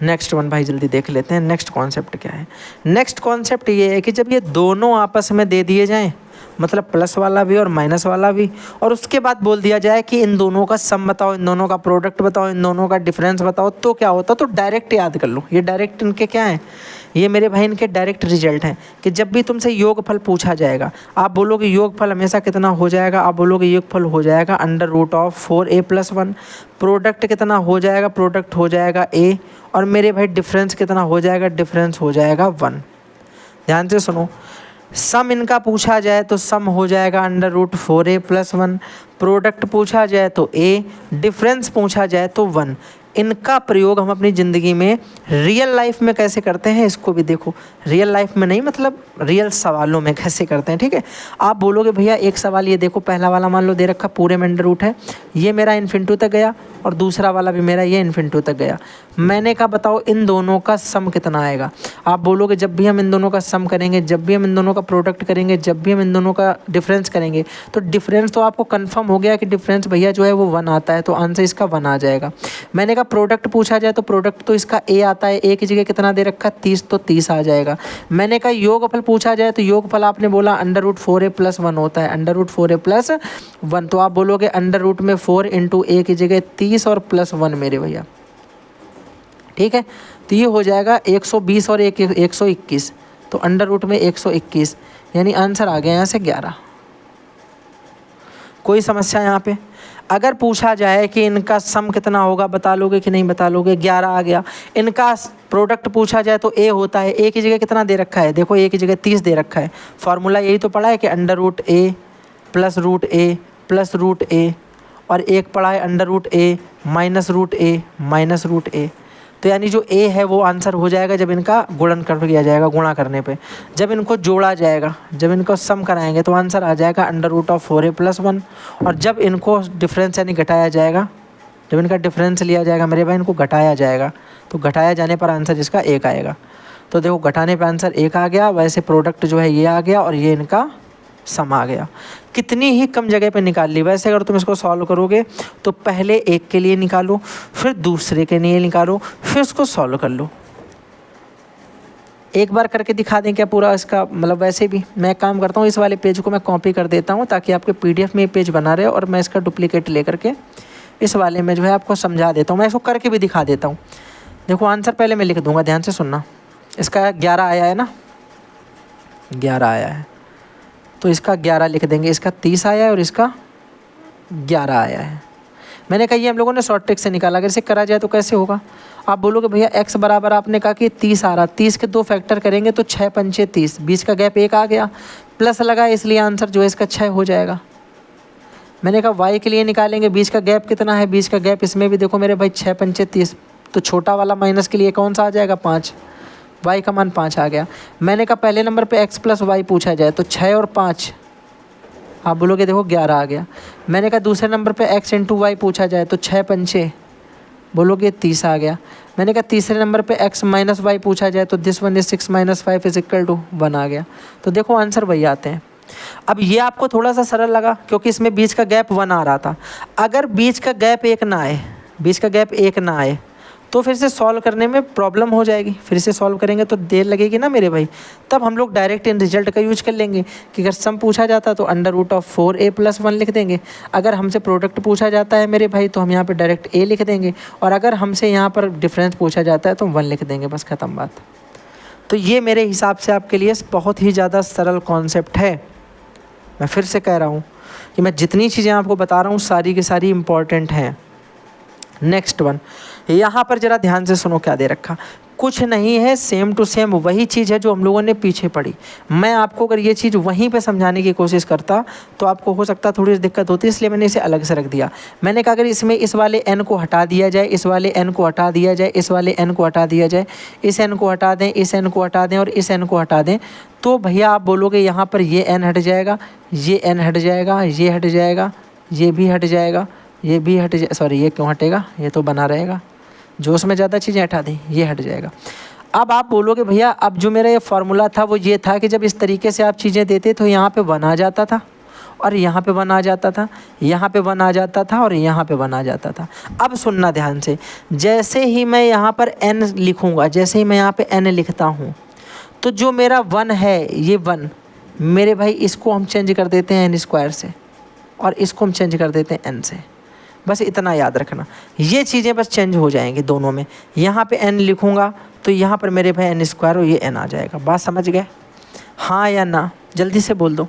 नेक्स्ट वन भाई जल्दी देख लेते हैं, नेक्स्ट कॉन्सेप्ट क्या है। नेक्स्ट कॉन्सेप्ट ये है कि जब ये दोनों आपस में दे दिए जाएं, मतलब प्लस वाला भी और माइनस वाला भी, और उसके बाद बोल दिया जाए कि इन दोनों का सम बताओ, इन दोनों का प्रोडक्ट बताओ, इन दोनों का डिफरेंस बताओ, तो क्या होता। तो डायरेक्ट याद कर लो, ये डायरेक्ट इनके क्या हैं, ये मेरे भाई इनके डायरेक्ट रिजल्ट हैं कि जब भी तुमसे योगफल पूछा जाएगा, आप बोलोगे योगफल हमेशा कितना हो जाएगा, आप बोलोगे योगफल हो जाएगा √4a + 1। प्रोडक्ट कितना हो जाएगा, प्रोडक्ट हो जाएगा a, और मेरे भाई डिफरेंस कितना हो जाएगा, डिफरेंस हो जाएगा 1। ध्यान से सुनो, सम इनका पूछा जाए तो सम हो जाएगा √4a + 1, प्रोडक्ट पूछा जाए तो a, डिफरेंस पूछा जाए तो 1। इनका प्रयोग हम अपनी ज़िंदगी में रियल लाइफ में कैसे करते हैं इसको भी देखो। रियल लाइफ में नहीं, मतलब रियल सवालों में कैसे करते हैं, ठीक है। आप बोलोगे भैया एक सवाल ये देखो, पहला वाला मान लो दे रखा पूरे में अंडर रूट है, ये मेरा इन्फिनिटी तक गया और दूसरा वाला भी मेरा ये इन्फिनिटी तक गया। मैंने कहा बताओ इन दोनों का सम कितना आएगा। आप बोलोगे जब भी हम इन दोनों का सम करेंगे, जब भी हम इन दोनों का प्रोडक्ट करेंगे, जब भी हम इन दोनों का डिफरेंस करेंगे, तो डिफरेंस तो आपको कंफर्म हो गया कि डिफरेंस भैया जो है वो 1 आता है, तो आंसर इसका 1 आ जाएगा। मैंने कहा प्रोडक्ट पूछा जाए तो प्रोडक्ट तो इसका ए आता है, ए की जगह कितना दे रखा है 30, तो 30 आ जाएगा। मैंने कहा योगफल पूछा जाए तो योगफल आपने बोला √4a+1 होता है, √4a+1, तो आप बोलोगे अंडर रूट में 4 इंटू ए की जगह 30 और +1 मेरे भैया, ठीक है। तो ये हो जाएगा 120 और 121, तो अंडर रूट में 121, यानी आंसर आ गया यहाँ से 11। कोई समस्या यहाँ पे? अगर पूछा जाए कि इनका सम कितना होगा, बता लोगे कि नहीं बता लोगे? 11 आ गया। इनका प्रोडक्ट पूछा जाए तो ए होता है, ए की जगह कितना दे रखा है, देखो ए की जगह 30 दे रखा है। फार्मूला यही तो पढ़ा है कि अंडर रूट ए प्लस रूट ए प्लस रूट ए, और एक पढ़ा है अंडर रूट ए माइनस रूट ए माइनस रूट ए। तो यानी जो ए है वो आंसर हो जाएगा जब इनका गुणन कर दिया जाएगा, गुणा करने पे। जब इनको जोड़ा जाएगा, जब इनको सम कराएंगे तो आंसर आ जाएगा √4a+1। और जब इनको डिफरेंस यानी घटाया जाएगा, जब इनका डिफरेंस लिया जाएगा मेरे भाई, इनको घटाया जाएगा, तो घटाया जाने पर आंसर इसका 1 आएगा। तो देखो घटाने पर आंसर 1 आ गया। वैसे प्रोडक्ट जो है ये आ गया और ये इनका सम आ गया। कितनी ही कम जगह पे निकाल ली। वैसे अगर तुम इसको सॉल्व करोगे तो पहले एक के लिए निकालो, फिर दूसरे के लिए निकालो, फिर उसको सॉल्व कर लो। एक बार करके दिखा दें क्या पूरा इसका? मतलब वैसे भी मैं काम करता हूँ, इस वाले पेज को मैं कॉपी कर देता हूँ ताकि आपके PDF में ये पेज बना रहे, और मैं इसका डुप्लीकेट लेकर के इस वाले में जो है आपको समझा देता हूँ। मैं इसको करके भी दिखा देता हूँ। देखो आंसर पहले मैं लिख दूँगा, ध्यान से सुनना। इसका 11 आया है ना, 11 आया है, तो इसका 11 लिख देंगे। इसका 30 आया है और इसका 11 आया है। मैंने कहा ये हम लोगों ने शॉर्ट ट्रिक से निकाला। अगर इसे करा जाए तो कैसे होगा? आप बोलोगे भैया x बराबर आपने कहा कि 30 आ रहा, 30 के 2 फैक्टर करेंगे तो 6 पंचे 30, बीच का गैप 1 आ गया, प्लस लगा इसलिए आंसर जो है इसका 6 हो जाएगा। मैंने कहा y के लिए निकालेंगे, बीच का गैप कितना है, बीच का गैप इसमें भी देखो मेरे भाई 6 पंचे 30, तो छोटा वाला माइनस के लिए कौन सा आ जाएगा 5, y का मान 5 आ गया। मैंने कहा पहले नंबर पे x + y पूछा जाए तो 6 और 5, आप बोलोगे देखो 11 आ गया। मैंने कहा दूसरे नंबर पे x × y पूछा जाए तो 6 पंचे, बोलोगे 30 आ गया। मैंने कहा तीसरे नंबर पे x - y पूछा जाए तो दिस 1 is 6 - 5 = 1 आ गया। तो देखो आंसर वही आते हैं। अब ये आपको थोड़ा सा सरल लगा क्योंकि इसमें बीच का गैप 1 आ रहा था। अगर बीच का गैप 1 ना आए, बीच का गैप 1 ना आए तो फिर से सॉल्व करने में प्रॉब्लम हो जाएगी। फिर से सॉल्व करेंगे तो देर लगेगी ना मेरे भाई। तब हम लोग डायरेक्ट इन रिजल्ट का यूज कर लेंगे कि अगर सम पूछा जाता तो √4a+1 लिख देंगे। अगर हमसे प्रोडक्ट पूछा जाता है मेरे भाई तो हम यहाँ पे डायरेक्ट a लिख देंगे, और अगर हमसे यहाँ पर डिफरेंस पूछा जाता है तो 1 लिख देंगे, बस ख़त्म बात। तो ये मेरे हिसाब से आपके लिए बहुत ही ज़्यादा सरल कॉन्सेप्ट है। मैं फिर से कह रहा हूँ कि मैं जितनी चीज़ें आपको बता रहा हूँ सारी की सारी इम्पॉर्टेंट हैं। नेक्स्ट वन, यहाँ पर ज़रा ध्यान से सुनो क्या दे रखा। कुछ नहीं है, सेम टू सेम वही चीज़ है जो हम लोगों ने पीछे पढ़ी। मैं आपको अगर ये चीज़ वहीं पे समझाने की कोशिश करता तो आपको हो सकता थोड़ी दिक्कत होती, इसलिए मैंने इसे अलग से रख दिया। मैंने कहा अगर इसमें इस वाले n को हटा दिया जाए, इस वाले n को हटा दिया जाए, इस वाले n को हटा दिया जाए, इस n को हटा दें, इस n को हटा दें और इस n को हटा दें, तो भैया आप बोलोगे यहाँ पर ये n हट जाएगा, ये n हट जाएगा, ये हट जाएगा, ये भी हट जाएगा, ये भी हट जाए, सॉरी ये क्यों हटेगा, ये तो बना रहेगा। जो उसमें ज़्यादा चीज़ें हटा दें, ये हट जाएगा। अब आप बोलोगे भैया अब जो मेरा ये फार्मूला था वो ये था कि जब इस तरीके से आप चीज़ें देते तो यहाँ पे 1 आ जाता था और यहाँ पे 1 आ जाता था, यहाँ पे 1 आ जाता था और यहाँ पे 1 आ जाता था। अब सुनना ध्यान से, जैसे ही मैं यहाँ पर n लिखूँगा, जैसे ही मैं यहाँ पे n लिखता हूँ तो जो मेरा 1 है, ये 1 मेरे भाई, इसको हम चेंज कर देते हैं n² से और इसको हम चेंज कर देते हैं n से। बस इतना याद रखना, ये चीज़ें बस चेंज हो जाएंगी दोनों में। यहाँ पे n लिखूँगा तो यहाँ पर मेरे भाई n² और ये n आ जाएगा। बात समझ गए? हाँ या ना? जल्दी से बोल दो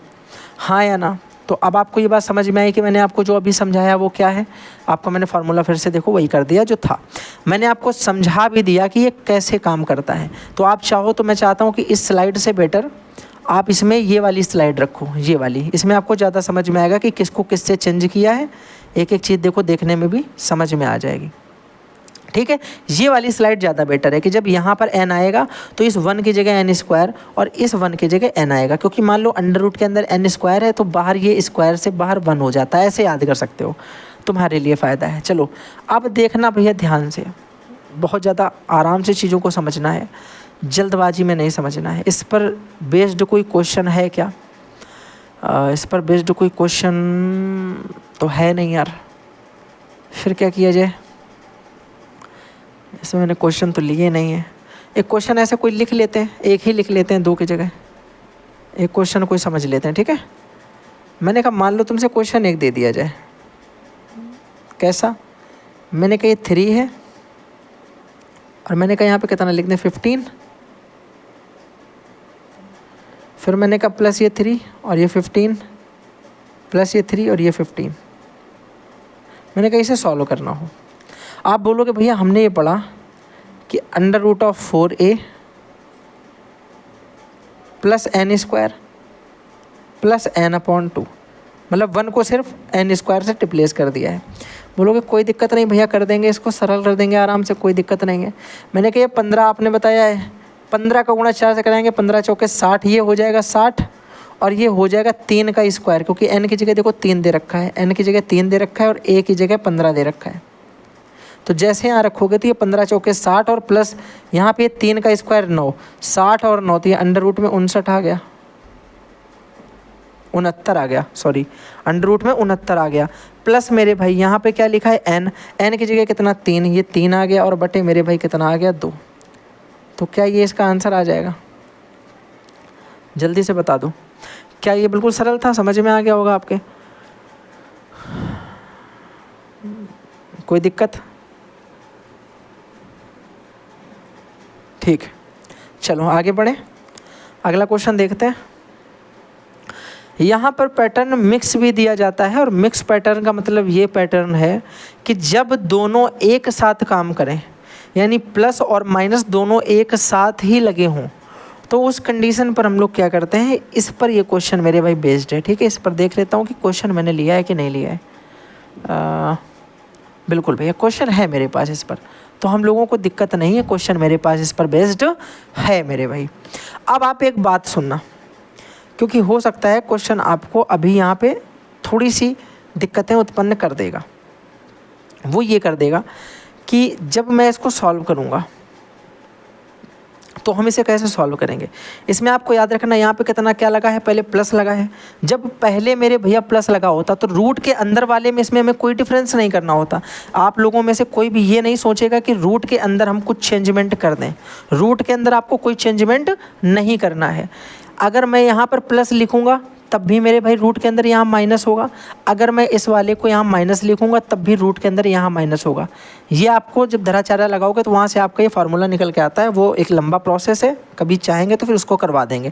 हाँ या ना। तो अब आपको ये बात समझ में आई कि मैंने आपको जो अभी समझाया वो क्या है। आपको मैंने फार्मूला फिर से देखो वही कर दिया जो था। मैंने आपको समझा भी दिया कि ये कैसे काम करता है। तो आप चाहो तो मैं चाहता हूँ कि इस स्लाइड से बेटर आप इसमें ये वाली स्लाइड रखो, ये वाली, इसमें आपको ज़्यादा समझ में आएगा कि किसको किससे चेंज किया है। एक एक चीज़ देखो, देखने में भी समझ में आ जाएगी। ठीक है, ये वाली स्लाइड ज़्यादा बेटर है कि जब यहाँ पर n आएगा तो इस 1 की जगह n² और इस 1 की जगह n आएगा, क्योंकि मान लो अंडर रूट के अंदर n² है तो बाहर ये स्क्वायर से बाहर 1 हो जाता है। ऐसे याद कर सकते हो, तुम्हारे लिए फ़ायदा है। चलो अब देखना भैया ध्यान से, बहुत ज़्यादा आराम से चीज़ों को समझना है, जल्दबाजी में नहीं समझना है। इस पर बेस्ड कोई क्वेश्चन है क्या? इस पर बेस्ड कोई क्वेश्चन तो है नहीं यार, फिर क्या किया जाए? इसमें मैंने क्वेश्चन तो लिए नहीं है। एक क्वेश्चन ऐसे कोई लिख लेते हैं, एक ही लिख लेते हैं 2 की जगह, एक क्वेश्चन कोई समझ लेते हैं, ठीक है। मैंने कहा मान लो तुमसे क्वेश्चन एक दे दिया जाए, कैसा? मैंने कहा ये 3 है और मैंने कहा यहाँ पे कितना लिख दें 15, फिर मैंने कहा प्लस ये 3 और ये 15 प्लस ये 3 और ये 15। मैंने कहा इसे सॉल्व करना हो। आप बोलोगे भैया हमने ये पढ़ा कि under root of 4a plus n square plus n/2, मतलब 1 को सिर्फ n स्क्वायर से रिप्लेस कर दिया है। बोलोगे कोई दिक्कत नहीं भैया, कर देंगे इसको, सरल कर देंगे आराम से, कोई दिक्कत नहीं है। मैंने कहा ये 15 आपने बताया है, 15 का गुणा 4 से कराएंगे, 15 चौके 60, ये हो जाएगा 60 और ये हो जाएगा 3 का स्क्वायर, क्योंकि n की जगह देखो 3 दे रखा है, n की जगह 3 दे रखा है और a की जगह 15 दे रखा है। तो जैसे यहाँ रखोगे तो ये 15 चौके 60 और प्लस यहाँ पे 3 का स्क्वायर 9, 60 और 9 तो ये अंडर रूट में 59 आ गया, 69 आ गया, सॉरी अंडर रूट में 69 आ गया। प्लस मेरे भाई यहाँ पे क्या लिखा है n की जगह कितना 3, ये 3 आ गया और बटे मेरे भाई कितना आ गया 2। तो क्या ये इसका आंसर आ जाएगा? जल्दी से बता दो। क्या ये बिल्कुल सरल था, समझ में आ गया होगा आपके? कोई दिक्कत? ठीक, चलो आगे बढ़े, अगला क्वेश्चन देखते हैं। यहाँ पर पैटर्न मिक्स भी दिया जाता है और मिक्स पैटर्न का मतलब ये पैटर्न है कि जब दोनों एक साथ काम करें, यानी प्लस और माइनस दोनों एक साथ ही लगे हों, तो उस कंडीशन पर हम लोग क्या करते हैं, इस पर ये क्वेश्चन मेरे भाई बेस्ड है, ठीक है। इस पर देख लेता हूँ कि क्वेश्चन मैंने लिया है कि नहीं लिया है। बिल्कुल भैया क्वेश्चन है मेरे पास इस पर, तो हम लोगों को दिक्कत नहीं है, क्वेश्चन मेरे पास इस पर बेस्ड है मेरे भाई। अब आप एक बात सुनना, क्योंकि हो सकता है क्वेश्चन आपको अभी यहाँ पे थोड़ी सी दिक्कतें उत्पन्न कर देगा। वो ये कर देगा कि जब मैं इसको सॉल्व करूँगा तो हम इसे कैसे सॉल्व करेंगे। इसमें आपको याद रखना यहाँ पे कितना क्या लगा है, पहले प्लस लगा है। जब पहले मेरे भैया प्लस लगा होता तो रूट के अंदर वाले में इसमें हमें कोई डिफरेंस नहीं करना होता। आप लोगों में से कोई भी ये नहीं सोचेगा कि रूट के अंदर हम कुछ चेंजमेंट कर दें, रूट के अंदर आपको कोई चेंजमेंट नहीं करना है। अगर मैं यहाँ पर प्लस लिखूँगा तब भी मेरे भाई रूट के अंदर यहाँ माइनस होगा, अगर मैं इस वाले को यहाँ माइनस लिखूँगा तब भी रूट के अंदर यहाँ माइनस होगा। ये आपको जब धराचार्य लगाओगे तो वहाँ से आपका ये फार्मूला निकल के आता है, वो एक लंबा प्रोसेस है, कभी चाहेंगे तो फिर उसको करवा देंगे।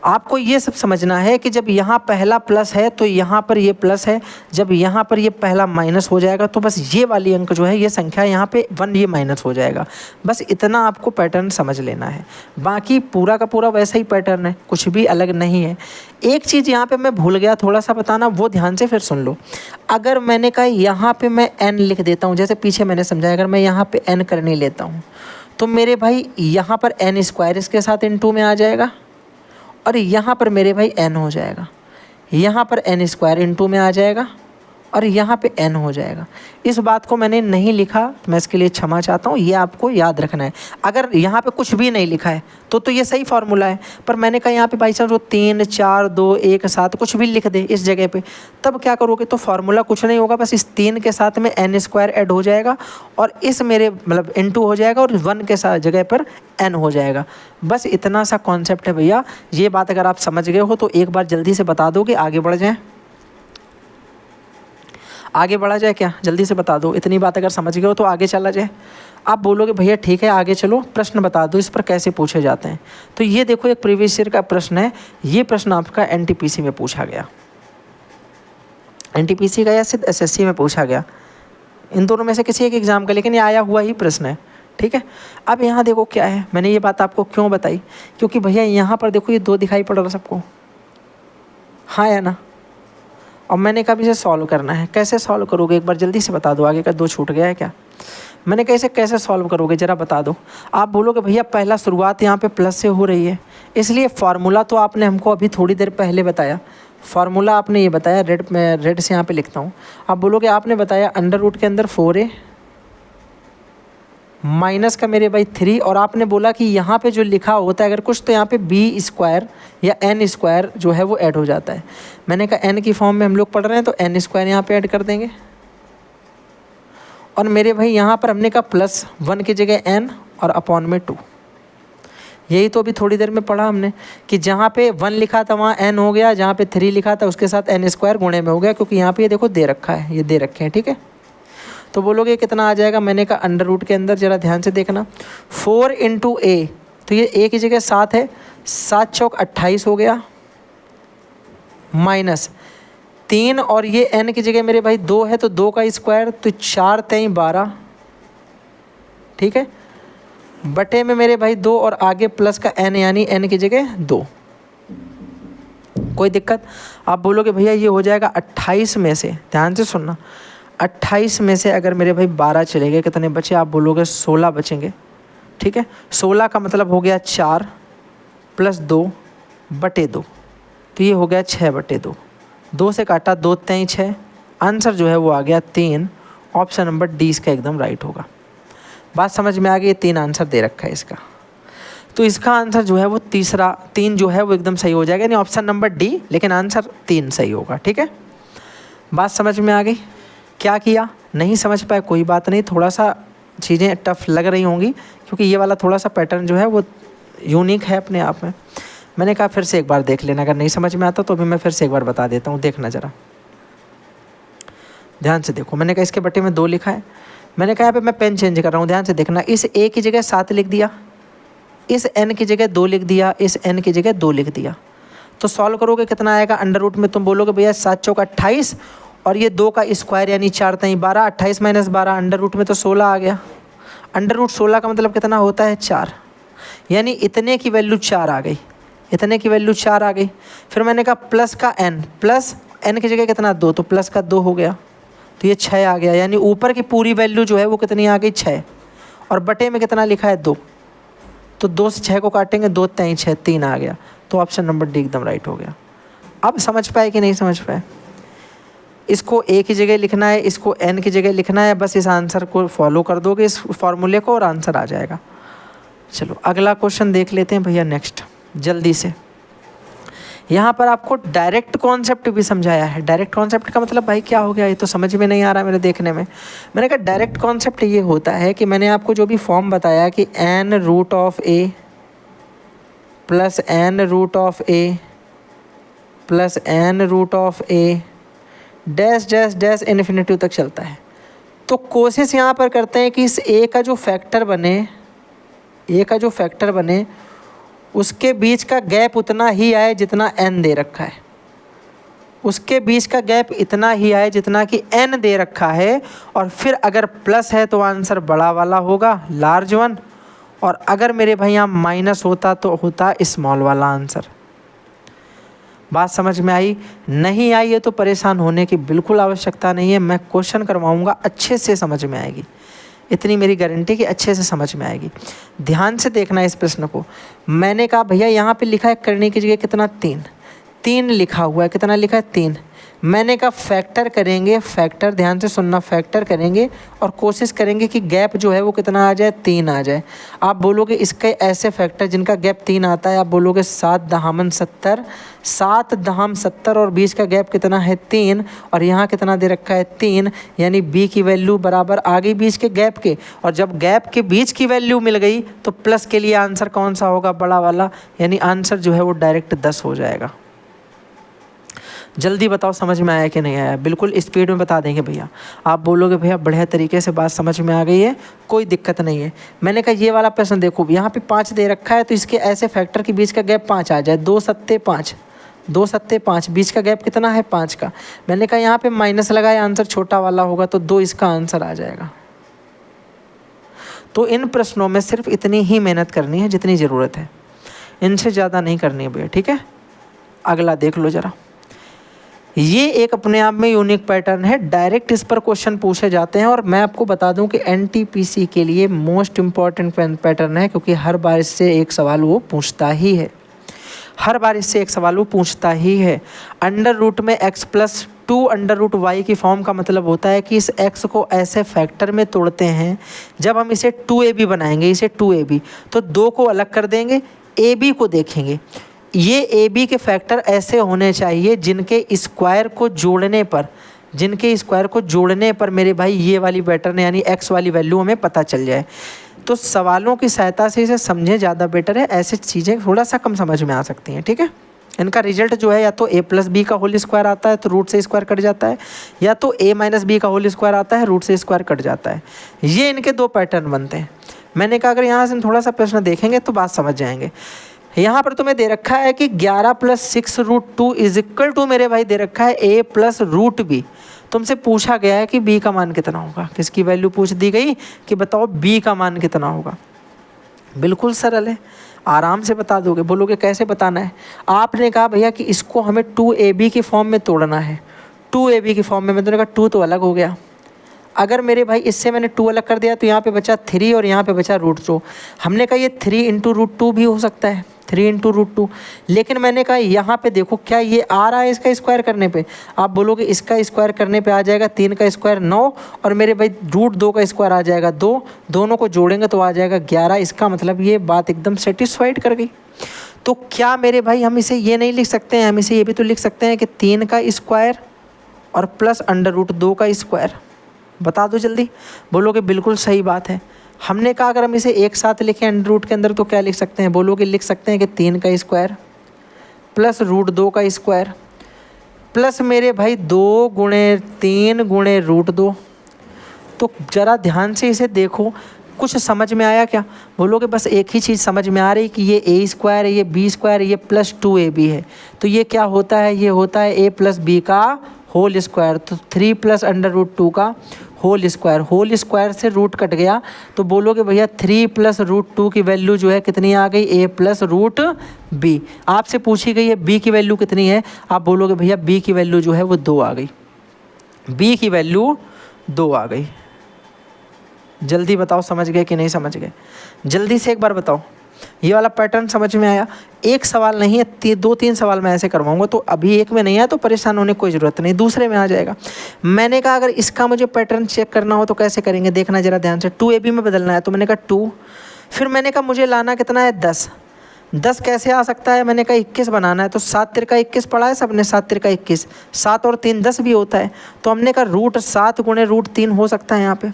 आपको ये सब समझना है कि जब यहाँ पहला प्लस है तो यहाँ पर ये प्लस है, जब यहाँ पर ये पहला माइनस हो जाएगा तो बस ये वाली अंक जो है, ये संख्या यहाँ पे 1 ये माइनस हो जाएगा। बस इतना आपको पैटर्न समझ लेना है, बाकी पूरा का पूरा वैसा ही पैटर्न है, कुछ भी अलग नहीं है। एक चीज़ यहाँ पे मैं भूल गया थोड़ा सा बताना, वो ध्यान से फिर सुन लो। अगर मैंने कहा यहाँ पे मैं n लिख देता हूँ, जैसे पीछे मैंने समझाया, अगर मैं यहाँ पे n करने लेता हूँ तो मेरे भाई यहाँ पर n स्क्वायर इसके साथ इनटू में आ जाएगा और यहाँ पर मेरे भाई n हो जाएगा, यहाँ पर n स्क्वायर इनटू में आ जाएगा और यहाँ पे n हो जाएगा। इस बात को मैंने नहीं लिखा, मैं इसके लिए क्षमा चाहता हूँ, ये आपको याद रखना है। अगर यहाँ पे कुछ भी नहीं लिखा है तो ये सही फार्मूला है, पर मैंने कहा यहाँ पे बाई चांस वो 3 4 2 1 7 कुछ भी लिख दे इस जगह पे, तब क्या करोगे तो फार्मूला कुछ नहीं होगा, बस इस 3 के साथ में n स्क्वायर ऐड हो जाएगा और इस मेरे मतलब इनटू हो जाएगा और 1 के साथ जगह पर n हो जाएगा। बस इतना सा कॉन्सेप्ट है भैया। ये बात अगर आप समझ गए हो तो एक बार जल्दी से बता दो कि आगे बढ़ जाएँ, आगे बढ़ा जाए क्या, जल्दी से बता दो। इतनी बात अगर समझ गए हो तो आगे चला जाए। आप बोलोगे भैया ठीक है आगे चलो, प्रश्न बता दो इस पर कैसे पूछे जाते हैं। तो ये देखो एक प्रीवियस ईयर का प्रश्न है, ये प्रश्न आपका एनटीपीसी में पूछा गया, एनटीपीसी का या सिर्फ एसएससी में पूछा गया, इन दोनों में से किसी एक एग्जाम का, लेकिन ये आया हुआ ही प्रश्न है, ठीक है। अब यहाँ देखो क्या है, मैंने ये बात आपको क्यों बताई, क्योंकि भैया यहाँ पर देखो ये 2 दिखाई पड़ रहा सबको, हाँ या ना। और मैंने कहा इसे सॉल्व करना है, कैसे सॉल्व करोगे एक बार जल्दी से बता दो, आगे का 2 छूट गया है क्या। मैंने कहा इसे कैसे सॉल्व करोगे ज़रा बता दो। आप बोलोगे भैया पहला शुरुआत यहाँ पे प्लस से हो रही है, इसलिए फार्मूला तो आपने हमको अभी थोड़ी देर पहले बताया, फार्मूला आपने ये बताया, रेड से यहाँ पे लिखता हूँ। आप बोलोगे आपने बताया अंडर रूट के अंदर 4a माइनस का मेरे भाई 3, और आपने बोला कि यहाँ पे जो लिखा होता है अगर कुछ तो यहाँ पे b स्क्वायर या n स्क्वायर जो है वो ऐड हो जाता है। मैंने कहा n की फॉर्म में हम लोग पढ़ रहे हैं तो n स्क्वायर यहाँ पे ऐड कर देंगे और मेरे भाई यहाँ पर हमने कहा +1 की जगह n और अपॉन में 2। यही तो अभी थोड़ी देर में पढ़ा हमने कि जहाँ पे 1 लिखा था वहाँ n हो गया, जहाँ पे 3 लिखा था उसके साथ n² गुणे में हो गया, क्योंकि यहाँ पे ये देखो दे रखा है, ये दे रखे हैं, ठीक है। तो बोलोगे कितना आ जाएगा, मैंने कहा अंडर रूट के अंदर जरा ध्यान से देखना, 4 × a, तो ये a की जगह 7 है, 7 चौक 28 हो गया, माइनस 3 और ये n की जगह मेरे भाई 2 है, तो 2 का स्क्वायर, तो 4 3 12, ठीक है, बटे में मेरे भाई 2 और आगे प्लस का n, यानी n की जगह 2। कोई दिक्कत? आप बोलोगे भैया ये हो जाएगा 28 में से, ध्यान से सुनना, 28 में से अगर मेरे भाई 12 चले गए, कितने बचे? आप बोलोगे 16 बचेंगे, ठीक है। 16 का मतलब हो गया 4 + 2 बटे 2, तो ये हो गया 6 बटे 2। 2 से काटा 2 3 6, आंसर जो है वो आ गया 3। ऑप्शन नंबर डी इसका एकदम राइट होगा। बात समझ में आ गई? 3 आंसर दे रखा है इसका, तो इसका आंसर जो है वो तीसरा 3 जो है वो एकदम सही हो जाएगा, यानी ऑप्शन नंबर डी, लेकिन आंसर 3 सही होगा, ठीक है। बात समझ में आ गई? क्या किया? नहीं समझ पाए, कोई बात नहीं, थोड़ा सा चीज़ें टफ लग रही होंगी क्योंकि ये वाला थोड़ा सा पैटर्न जो है वो यूनिक है अपने आप में। मैंने कहा फिर से एक बार देख लेना, अगर नहीं समझ में आता तो अभी मैं फिर से एक बार बता देता हूँ, देखना ज़रा ध्यान से देखो। मैंने कहा इसके बटे में 2 लिखा है, मैंने कहा यहाँ पे मैं पेन चेंज कर रहा हूँ, ध्यान से देखना। इस a की जगह 7 लिख दिया, इस n की जगह 2 लिख दिया, इस n की जगह 2 लिख दिया, तो सॉल्व करोगे कितना आएगा? अंडर रूट में तुम बोलोगे भैया 7 चौक 28 और ये 2 का स्क्वायर यानी 4 3 12, 28 - 12 अंडर रूट में तो 16 आ गया। अंडर रूट 16 का मतलब कितना होता है? 4, यानी इतने की वैल्यू 4 आ गई, इतने की वैल्यू 4 आ गई। फिर मैंने कहा प्लस का n, प्लस n की जगह कितना? 2, तो प्लस का 2 हो गया, तो ये 6 आ गया, यानी ऊपर की पूरी वैल्यू जो है वो कितनी आ गई? 6, और बटे में कितना लिखा है? 2, तो 2 से 6 को काटेंगे, 2 3 6, 3 आ गया, तो ऑप्शन नंबर डी एकदम राइट हो गया। अब समझ पाए कि नहीं समझ पाए? इसको a की जगह लिखना है, इसको n की जगह लिखना है, बस इस आंसर को फॉलो कर दोगे, इस फॉर्मूले को, और आंसर आ जाएगा। चलो अगला क्वेश्चन देख लेते हैं भैया नेक्स्ट जल्दी से। यहाँ पर आपको डायरेक्ट कॉन्सेप्ट भी समझाया है। डायरेक्ट कॉन्सेप्ट का मतलब भाई क्या हो गया? ये तो समझ में नहीं आ रहा मेरे देखने में। मैंने कहा डायरेक्ट कॉन्सेप्ट ये होता है कि मैंने आपको जो भी फॉर्म बताया कि n√a + n√a + n√a dash dash dash infinity तक चलता है। तो कोशिश यहाँ पर करते हैं कि इस a का जो फैक्टर बने, उसके बीच का गैप उतना ही आए जितना n दे रखा है, उसके बीच का गैप इतना ही आए जितना कि n दे रखा है, और फिर अगर प्लस है तो आंसर बड़ा वाला होगा, लार्ज वन, और अगर मेरे भाई यहाँ माइनस होता तो होता स्मॉल वाला आंसर। बात समझ में आई? नहीं आई है तो परेशान होने की बिल्कुल आवश्यकता नहीं है, मैं क्वेश्चन करवाऊँगा, अच्छे से समझ में आएगी, इतनी मेरी गारंटी कि अच्छे से समझ में आएगी। ध्यान से देखना इस प्रश्न को। मैंने कहा भैया यहाँ पे लिखा है करने की जगह कितना? 3 लिखा हुआ है, कितना लिखा है? 3। मैंने कहा फैक्टर करेंगे, फैक्टर ध्यान से सुनना, फैक्टर करेंगे और कोशिश करेंगे कि गैप जो है वो कितना आ जाए? 3 आ जाए। आप बोलोगे इसके ऐसे फैक्टर जिनका गैप 3 आता है, आप बोलोगे 7 दहामन 70, 7 दहाम 70 और बीच का गैप कितना है? 3, और यहाँ कितना दे रखा है? 3, यानी b की वैल्यू बराबर आ गई बीच के गैप के, और जब गैप के बीच की वैल्यू मिल गई तो प्लस के लिए आंसर कौन सा होगा? बड़ा वाला, यानी आंसर जो है वो डायरेक्ट 10 हो जाएगा। जल्दी बताओ समझ में आया कि नहीं आया? बिल्कुल स्पीड में बता देंगे भैया। आप बोलोगे भैया बढ़िया तरीके से बात समझ में आ गई है, कोई दिक्कत नहीं है। मैंने कहा ये वाला प्रश्न देखो, यहाँ पे 5 दे रखा है, तो इसके ऐसे फैक्टर के बीच का गैप 5 आ जाए, 2 सत्ते 5, 2 सत्ते 5, बीच का गैप कितना है? 5 का। मैंने कहा यहाँ पे माइनस लगाए, आंसर छोटा वाला होगा, तो 2 इसका आंसर आ जाएगा। तो इन प्रश्नों में सिर्फ इतनी ही मेहनत करनी है जितनी ज़रूरत है, इनसे ज़्यादा नहीं करनी है भैया, ठीक है। अगला देख लो ज़रा, ये एक अपने आप में यूनिक पैटर्न है, डायरेक्ट इस पर क्वेश्चन पूछे जाते हैं, और मैं आपको बता दूं कि एनटीपीसी के लिए मोस्ट इम्पॉर्टेंट पैटर्न है, क्योंकि हर बार इससे एक सवाल वो पूछता ही है, हर बार इससे एक सवाल वो पूछता ही है। अंडर रूट में x + 2 अंडर रूट y की फॉर्म का मतलब होता है कि इस x को ऐसे फैक्टर में तोड़ते हैं, जब हम इसे 2ab बनाएंगे, इसे 2ab, तो 2 को अलग कर देंगे, ab को देखेंगे। ये ए बी के फैक्टर ऐसे होने चाहिए जिनके स्क्वायर को जोड़ने पर जिनके स्क्वायर को जोड़ने पर मेरे भाई ये वाली पैटर्न यानी x वाली वैल्यू हमें पता चल जाए। तो सवालों की सहायता से इसे समझें, ज़्यादा बेटर है, ऐसी चीज़ें थोड़ा सा कम समझ में आ सकती हैं। ठीक है, इनका रिजल्ट जो है या तो a प्लस बी का होल स्क्वायर आता है तो रूट से स्क्वायर कट जाता है, या तो a माइनस बी का होल स्क्वायर आता है रूट से स्क्वायर कट जाता है। ये इनके दो पैटर्न बनते हैं। मैंने कहा अगर यहाँ से हम थोड़ा सा प्रश्न देखेंगे तो बात समझ जाएंगे। यहाँ पर तुम्हें दे रखा है कि 11 plus 6 root 2 is equal to मेरे भाई दे रखा है a प्लस रूट बी। तुमसे पूछा गया है कि b का मान कितना होगा, किसकी वैल्यू पूछ दी गई कि बताओ b का मान कितना होगा। बिल्कुल सरल है, आराम से बता दोगे। बोलोगे कैसे बताना है? आपने कहा भैया कि इसको हमें 2ab की फॉर्म में तोड़ना है। 2ab की फॉर्म में मैंने कहा 2 तो अलग हो गया। अगर मेरे भाई इससे मैंने 2 अलग कर दिया तो यहाँ पे बचा 3 और यहाँ पे बचा रूट 2। हमने कहा ये 3 इंटू रूट 2 भी हो सकता है, 3 इंटू रूट 2। लेकिन मैंने कहा यहाँ पे देखो क्या ये आ रहा है इसका स्क्वायर करने पे। आप बोलोगे इसका स्क्वायर करने पे आ जाएगा 3 का स्क्वायर 9 और मेरे भाई रूट 2 का स्क्वायर आ जाएगा 2, दोनों को जोड़ेंगे तो आ जाएगा 11। इसका मतलब ये बात एकदम सेटिस्फाइड कर गई। तो क्या मेरे भाई हम इसे ये नहीं लिख सकते हैं, हम इसे ये भी तो लिख सकते हैं कि 3 का स्क्वायर और प्लस अंडर रूट 2 का स्क्वायर। बता दो जल्दी। बोलोगे बिल्कुल सही बात है। हमने कहा अगर हम इसे एक साथ लिखें अंडर रूट के अंदर तो क्या लिख सकते हैं? बोलोगे लिख सकते हैं कि 3 का स्क्वायर प्लस रूट 2 का स्क्वायर प्लस मेरे भाई 2 गुणे 3 गुणे रूट 2। तो ज़रा ध्यान से इसे देखो, कुछ समझ में आया क्या? बोलोगे बस एक ही चीज़ समझ में आ रही कि ये a स्क्वायर है, ये b स्क्वायर है, ये प्लस 2ab है। तो ये क्या होता है? ये होता है a प्लस बी का होल स्क्वायर। तो 3 प्लस अंडर रूट 2 का होल स्क्वायर, होल स्क्वायर से रूट कट गया तो बोलोगे भैया 3 प्लस रूट 2 की वैल्यू जो है कितनी आ गई? a plus root b. आपसे पूछी गई है b की वैल्यू कितनी है, आप बोलोगे भैया b की वैल्यू जो है वो 2 आ गई, b की वैल्यू 2 आ गई। जल्दी बताओ समझ गए कि नहीं समझ गए? जल्दी से एक बार बताओ। ये वाला पैटर्न समझ में आया? एक सवाल नहीं है, 2-3 सवाल मैं ऐसे करवाऊंगा। तो अभी एक में नहीं आया तो परेशान होने की कोई ज़रूरत नहीं, दूसरे में आ जाएगा। मैंने कहा अगर इसका मुझे पैटर्न चेक करना हो तो कैसे करेंगे, देखना ज़रा ध्यान से। 2ab में बदलना है तो मैंने कहा 2, फिर मैंने कहा मुझे लाना कितना है 10। 10 कैसे आ सकता है? मैंने कहा 21 बनाना है। तो 7 तिरका 21 पढ़ा है सबने, 7 तिरका 21, 7 और 3 10 भी होता है। तो हमने कहा रूट 7 गुणे रूट 3 हो सकता है। यहाँ पे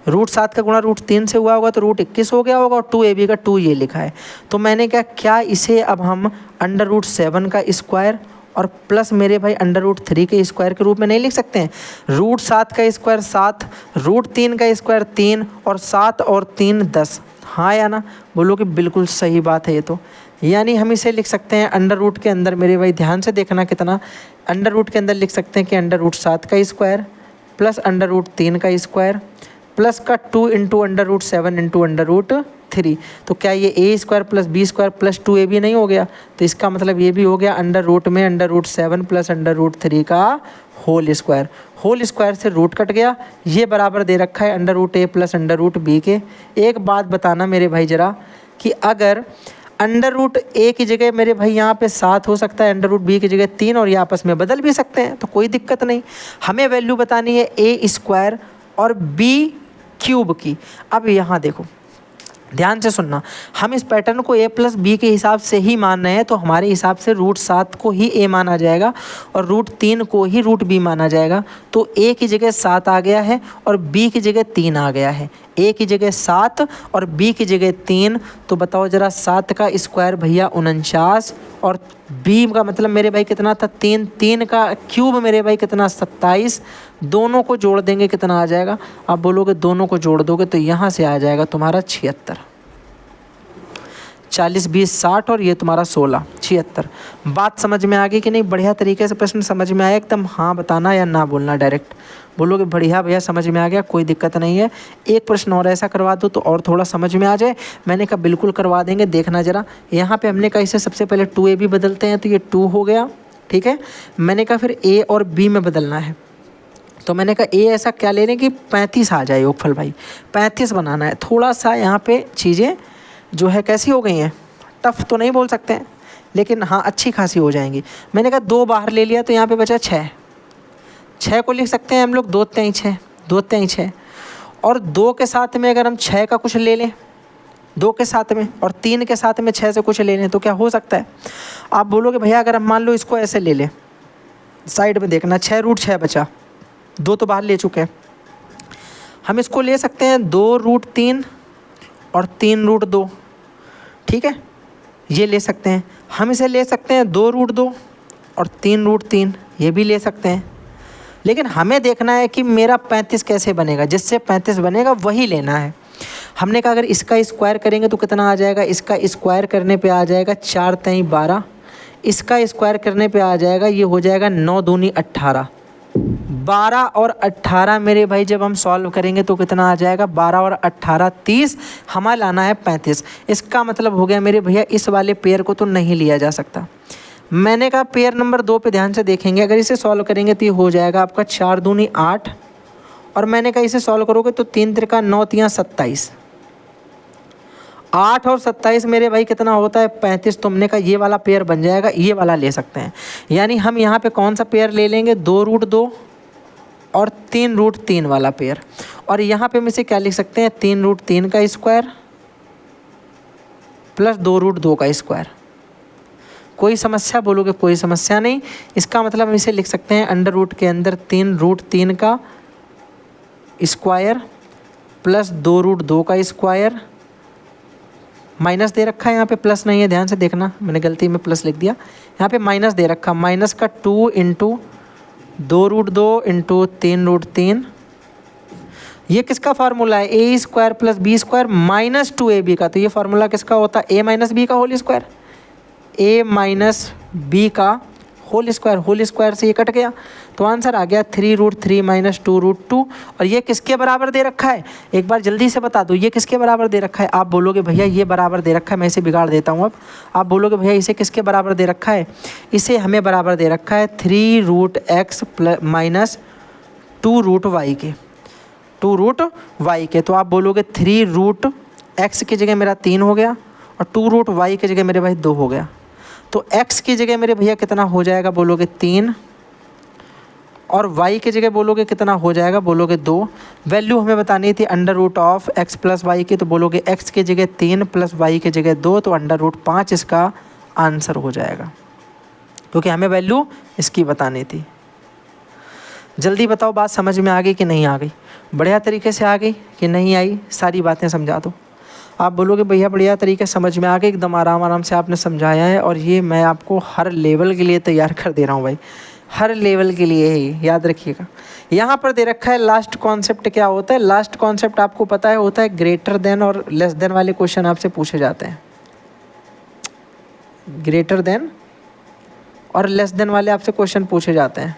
रूट 7 का गुणा रूट 3 से हुआ होगा तो रूट 21 हो गया होगा और 2ab का 2 ये लिखा है। तो मैंने कहा क्या इसे अब हम अंडर रूट 7 का स्क्वायर और प्लस मेरे भाई अंडर रूट 3 के स्क्वायर के रूप में नहीं लिख सकते हैं? रूट 7 का स्क्वायर 7, रूट 3 का स्क्वायर 3 और 7 और 3 10। हाँ या ना? बोलो कि बिल्कुल सही बात है ये तो। यानी हम इसे लिख सकते हैं अंडर रूट के अंदर, मेरे भाई ध्यान से देखना कितना, अंडर रूट के अंदर लिख सकते हैं कि अंडर रूट 7 का स्क्वायर प्लस अंडर रूट 3 का स्क्वायर प्लस का 2 into under root 7 into under root 3। तो क्या ये a square plus B square plus 2ab नहीं हो गया? तो इसका मतलब ये भी हो गया अंडर रूट में under root 7 plus under root 3 का होल स्क्वायर। होल स्क्वायर से रूट कट गया, ये बराबर दे रखा है under root a plus under root b के। एक बात बताना मेरे भाई ज़रा कि अगर अंडर रूट a की जगह मेरे भाई यहाँ पे 7 हो सकता है, अंडर रूट b की जगह 3, और ये आपस में बदल भी सकते हैं तो कोई दिक्कत नहीं। हमें वैल्यू बतानी है a स्क्वायर और b क्यूब की। अब यहाँ देखो ध्यान से सुनना, हम इस पैटर्न को a प्लस बी के हिसाब से ही मान रहे हैं तो हमारे हिसाब से रूट 7 को ही a माना जाएगा और रूट 3 को ही रूट b माना जाएगा। तो a की जगह 7 आ गया है और b की जगह 3 आ गया है। a की जगह 7 और b की जगह 3। तो बताओ ज़रा 7 का स्क्वायर भैया 49 और b का मतलब मेरे भाई कितना था 3, 3 का क्यूब मेरे भाई कितना 27। दोनों को जोड़ देंगे कितना आ जाएगा? आप बोलोगे दोनों को जोड़ दोगे तो यहाँ से आ जाएगा तुम्हारा 76। 40 20 60 और ये तुम्हारा 16 76। बात समझ में आ गई कि नहीं? बढ़िया तरीके से प्रश्न समझ में आया एकदम? हाँ बताना या ना बोलना डायरेक्ट। बोलोगे बढ़िया भैया समझ में आ गया, कोई दिक्कत नहीं है। एक प्रश्न और ऐसा करवा दो तो और थोड़ा समझ में आ जाए। मैंने कहा बिल्कुल करवा देंगे, देखना ज़रा। यहाँ पे हमने कहा इसे सबसे पहले 2ab बदलते हैं तो ये 2 हो गया, ठीक है। मैंने कहा फिर a और b में बदलना है तो मैंने कहा a ऐसा क्या ले लें कि 35 आ जाए योगफल भाई, 35 बनाना है। थोड़ा सा यहाँ पे चीज़ें जो है कैसी हो गई हैं, टफ तो नहीं बोल सकते हैं लेकिन हाँ अच्छी खासी हो जाएंगी। मैंने कहा 2 बाहर ले लिया तो यहाँ पे बचा 6। 6 को लिख सकते हैं हम लोग 2 3 6, 2 3 6। और 2 के साथ में अगर हम 6 का कुछ ले लें 2 के साथ में और 3 के साथ में 6 से कुछ ले लें तो क्या हो सकता है? आप बोलोगे भैया अगर हम मान लो इसको ऐसे ले लें, साइड में देखना, 6√6 बचा, 2 तो बाहर ले चुके हैं। हम इसको ले सकते हैं 2√3 और 3√2, ठीक है, ये ले सकते हैं। हम इसे ले सकते हैं 2√2 और 3√3, ये भी ले सकते हैं। लेकिन हमें देखना है कि मेरा 35 कैसे बनेगा, जिससे 35 बनेगा वही लेना है। हमने कहा अगर इसका स्क्वायर करेंगे तो कितना आ जाएगा, इसका स्क्वायर करने पे आ जाएगा 4 3 12, इसका स्क्वायर करने पे आ जाएगा, ये हो जाएगा 9 दूनी 18, 12 और 18 मेरे भाई जब हम सॉल्व करेंगे तो कितना आ जाएगा, 12 और 18 30, हमें लाना है 35। इसका मतलब हो गया मेरे भैया इस वाले पेयर को तो नहीं लिया जा सकता। मैंने कहा पेयर नंबर 2 पे ध्यान से देखेंगे, अगर इसे सॉल्व करेंगे तो ये हो जाएगा आपका 4 दूनी 8, और मैंने कहा इसे सॉल्व करोगे तो 3 त्रिका 9 3 27, 8 और 27 मेरे भाई कितना होता है 35। तुमने कहा ये वाला पेयर बन जाएगा, ये वाला ले सकते हैं। यानी हम यहाँ पे कौन सा पेयर ले लेंगे, 2√2 और 3√3 वाला पेयर। और यहाँ पे हम इसे क्या लिख सकते हैं, 3√3 का स्क्वायर प्लस 2√2 का स्क्वायर। कोई समस्या बोलोगे, कोई समस्या नहीं। इसका मतलब हम इसे लिख सकते हैं अंडर रूट के अंदर 3√3 का स्क्वायर प्लस 2√2 का स्क्वायर, माइनस दे रखा है यहाँ पे, प्लस नहीं है, ध्यान से देखना, मैंने गलती में प्लस लिख दिया, यहाँ पे माइनस दे रखा, माइनस का 2 इंटू 2√2 इंटू 3√3। ये किसका फार्मूला है, A square plus B square minus 2ab का। तो ये फार्मूला किसका होता है, ए माइनस बी का whole square, A minus B का होल स्क्वायर से ये कट गया, तो आंसर आ गया 3√3 माइनस 2√2। और ये किसके बराबर दे रखा है, एक बार जल्दी से बता दो, ये किसके बराबर दे रखा है। आप बोलोगे भैया ये बराबर दे रखा है, मैं इसे बिगाड़ देता हूँ अब। आप बोलोगे भैया इसे किसके बराबर दे रखा है, इसे हमें बराबर दे रखा है 3√x माइनस 2√y के, 2√y के। तो आप बोलोगे 3√x की जगह मेरा 3 हो गया और 2√y की जगह मेरे भाई 2 हो गया। तो x की जगह मेरे भैया कितना हो जाएगा, बोलोगे 3, और y की जगह बोलोगे कितना हो जाएगा, बोलोगे 2। वैल्यू हमें बतानी थी under root of x plus y की, तो बोलोगे x की जगह 3 प्लस y की जगह 2, तो अंडर रूट 5 इसका आंसर हो जाएगा, क्योंकि हमें वैल्यू इसकी बतानी थी। जल्दी बताओ बात समझ में आ गई कि नहीं आ गई, बढ़िया तरीके से आ गई कि नहीं आई, सारी बातें समझा दो। आप बोलोगे भैया बढ़िया तरीके समझ में आ गई, एकदम आराम से आपने समझाया है, और ये मैं आपको हर लेवल के लिए तैयार कर दे रहा हूँ भाई, हर लेवल के लिए ही याद रखिएगा। यहाँ पर दे रखा है लास्ट कॉन्सेप्ट क्या होता है, लास्ट कॉन्सेप्ट आपको पता है होता है ग्रेटर देन और लेस देन वाले क्वेश्चन आपसे पूछे जाते हैं। ग्रेटर देन और लेस देन वाले आपसे क्वेश्चन पूछे जाते हैं।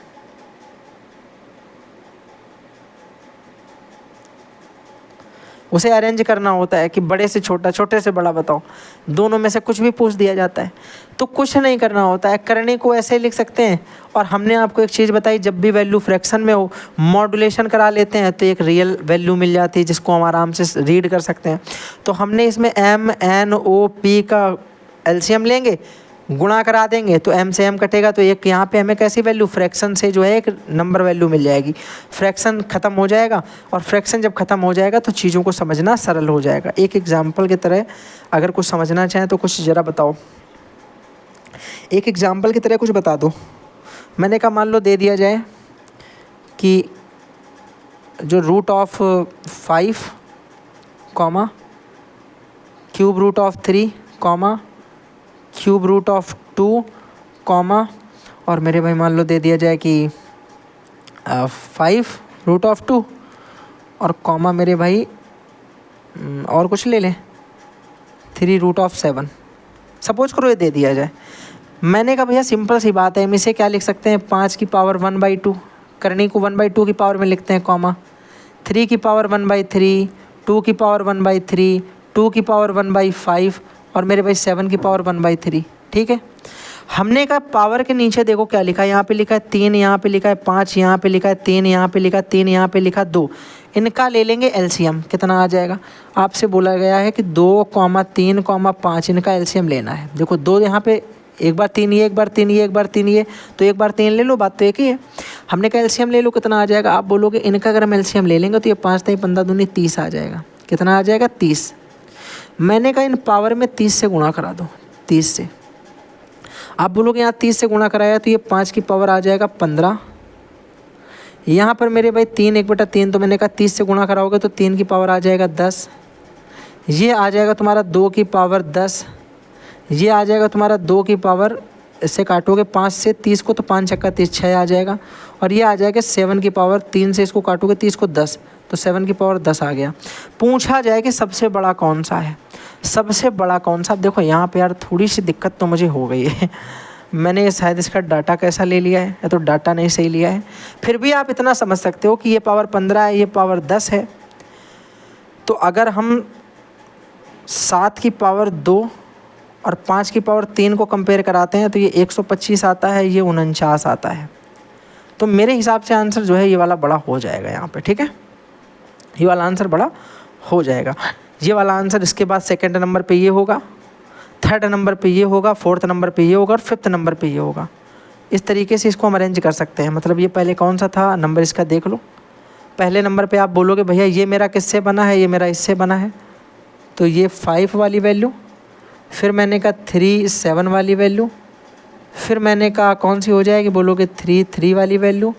उसे अरेंज करना होता है कि बड़े से छोटा, छोटे से बड़ा बताओ, दोनों में से कुछ भी पूछ दिया जाता है, तो कुछ नहीं करना होता है, करने को ऐसे ही लिख सकते हैं। और हमने आपको एक चीज़ बताई, जब भी वैल्यू फ्रैक्शन में हो मॉड्यूलेशन करा लेते हैं तो एक रियल वैल्यू मिल जाती है जिसको हम आराम से रीड कर सकते हैं। तो हमने इसमें एम एन ओ पी का एलसीएम लेंगे, गुणा करा देंगे तो m से m कटेगा, तो एक यहाँ पे हमें कैसी वैल्यू, फ्रैक्शन से जो है एक नंबर वैल्यू मिल जाएगी। फ्रैक्शन ख़त्म हो जाएगा, और फ्रैक्शन जब ख़त्म हो जाएगा तो चीज़ों को समझना सरल हो जाएगा। एक एग्जांपल की तरह अगर कुछ समझना चाहें तो कुछ ज़रा बताओ, एक एग्जांपल की तरह कुछ बता दो। मैंने कहा मान लो दे दिया जाए कि जो root of 5 comma cube root of 3 comma cube root of 2 comma, और मेरे भाई मान लो दे दिया जाए कि 5 रूट ऑफ 2 और कॉमा मेरे भाई और कुछ ले लें 3 रूट ऑफ 7, सपोज करो ये दे दिया जाए। मैंने कहा भैया सिंपल सी बात है, हम इसे क्या लिख सकते हैं, 5 की पावर 1/2, करनी को 1/2 की पावर में लिखते हैं, कॉमा 3 की पावर 1/3, 2 की पावर 1/3, 2 की पावर 1/5 और मेरे भाई 7 की पावर 1/3। ठीक है, हमने कहा पावर के नीचे देखो क्या लिखा है, यहाँ पे लिखा है 3, यहाँ पे लिखा है 5, यहाँ पे लिखा है 3, यहाँ पे लिखा है 3, यहाँ पे लिखा 2। इनका ले लेंगे एलसीएम, कितना आ जाएगा, आपसे बोला गया है कि 2, 3, 5 इनका एलसीएम लेना है। देखो 2 यहाँ पे, एक बार 3 ये, एक बार 3 ये, एक बार 3 ये, तो एक बार 3 ले लो, बात तो एक ही है। हमने कहा एलसीएम ले लो, कितना आ जाएगा, आप बोलोगे इनका अगर हम एलसीएम ले लेंगे तो ये 5 3 15 दूनी 30 आ जाएगा, कितना आ जाएगा 30। मैंने कहा इन पावर में 30 से गुणा करा दो, 30 से। आप बोलोगे यहाँ 30 से गुणा कराया तो ये 5 की पावर आ जाएगा 15। यहाँ पर मेरे भाई 3 1/3, तो मैंने कहा 30 से गुणा कराओगे तो 3 की पावर आ जाएगा 10। ये आ जाएगा तुम्हारा 2 की पावर 10। ये आ जाएगा तुम्हारा 2 की पावर, इससे काटोगे 5 से 30 को तो 5 छक्का 30 6 आ जाएगा। और ये आ जाएगा 7 की पावर, 3 से इसको काटोगे 30 को 10, तो 7 की पावर 10 आ गया। पूछा जाए कि सबसे बड़ा कौन सा है, सबसे बड़ा कौन सा। देखो यहाँ पे यार थोड़ी सी दिक्कत तो मुझे हो गई है मैंने शायद इसका डाटा कैसा ले लिया है, या तो डाटा नहीं सही लिया है। फिर भी आप इतना समझ सकते हो कि ये पावर 15 है, ये पावर 10 है। तो अगर हम 7 की पावर 2 और 5 की पावर 3 को कंपेयर कराते हैं तो ये 125 आता है, ये 49 आता है। तो मेरे हिसाब से आंसर जो है ये वाला बड़ा हो जाएगा यहाँ पे, ठीक है, ये वाला आंसर बड़ा हो जाएगा। ये वाला आंसर इसके बाद सेकंड नंबर पे ये होगा, थर्ड नंबर पे ये होगा, फोर्थ नंबर पे ये होगा और फिफ्थ नंबर पे ये होगा। इस तरीके से इसको हम अरेंज कर सकते हैं। मतलब ये पहले कौन सा था नंबर, इसका देख लो। पहले नंबर पे आप बोलोगे भैया ये मेरा किससे बना है, ये मेरा इससे बना है, तो ये 5 वाली वैल्यू। फिर मैंने कहा 3 7 वाली वैल्यू। फिर मैंने कहा कौन सी हो जाएगी, बोलोगे 3 3 वाली वैल्यू।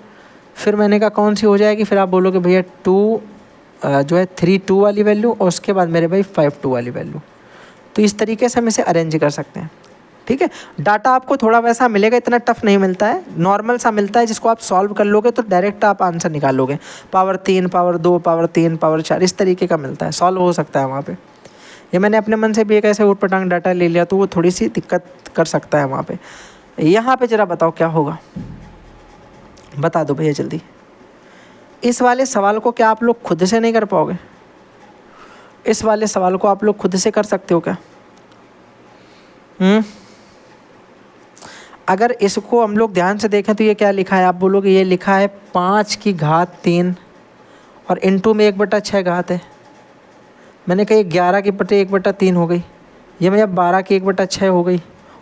फिर मैंने कहा कौन सी हो जाएगी, फिर आप बोलोगे भैया 2 जो है 3 2 वाली वैल्यू, और उसके बाद मेरे भाई 5 2 वाली वैल्यू। तो इस तरीके से हम इसे अरेंज कर सकते हैं, ठीक है। डाटा आपको थोड़ा वैसा मिलेगा, इतना टफ नहीं मिलता है, नॉर्मल सा मिलता है, जिसको आप सॉल्व कर लोगे तो डायरेक्ट आप आंसर निकालोगे। पावर 3 पावर 2 पावर 3 पावर 4 इस तरीके का मिलता है, सॉल्व हो सकता है वहाँ पे। ये मैंने अपने मन से भी एक ऐसे ऊटपटांग डाटा ले लिया तो वो थोड़ी सी दिक्कत कर सकता है वहाँ पे। यहाँ पे ज़रा बताओ क्या होगा, बता दो भैया जल्दी। इस वाले सवाल को क्या आप लोग खुद से नहीं कर पाओगे? इस वाले सवाल को आप लोग खुद से कर सकते हो क्या? अगर इसको हम लोग ध्यान से देखें तो ये क्या लिखा है, आप बोलोगे ये लिखा है 5 की घात 3 और इंटू में 1/6 घात है। मैंने कहा ये 11 की बटे 1/3 हो गई, ये मेरा 12 की 1/6 हो गई,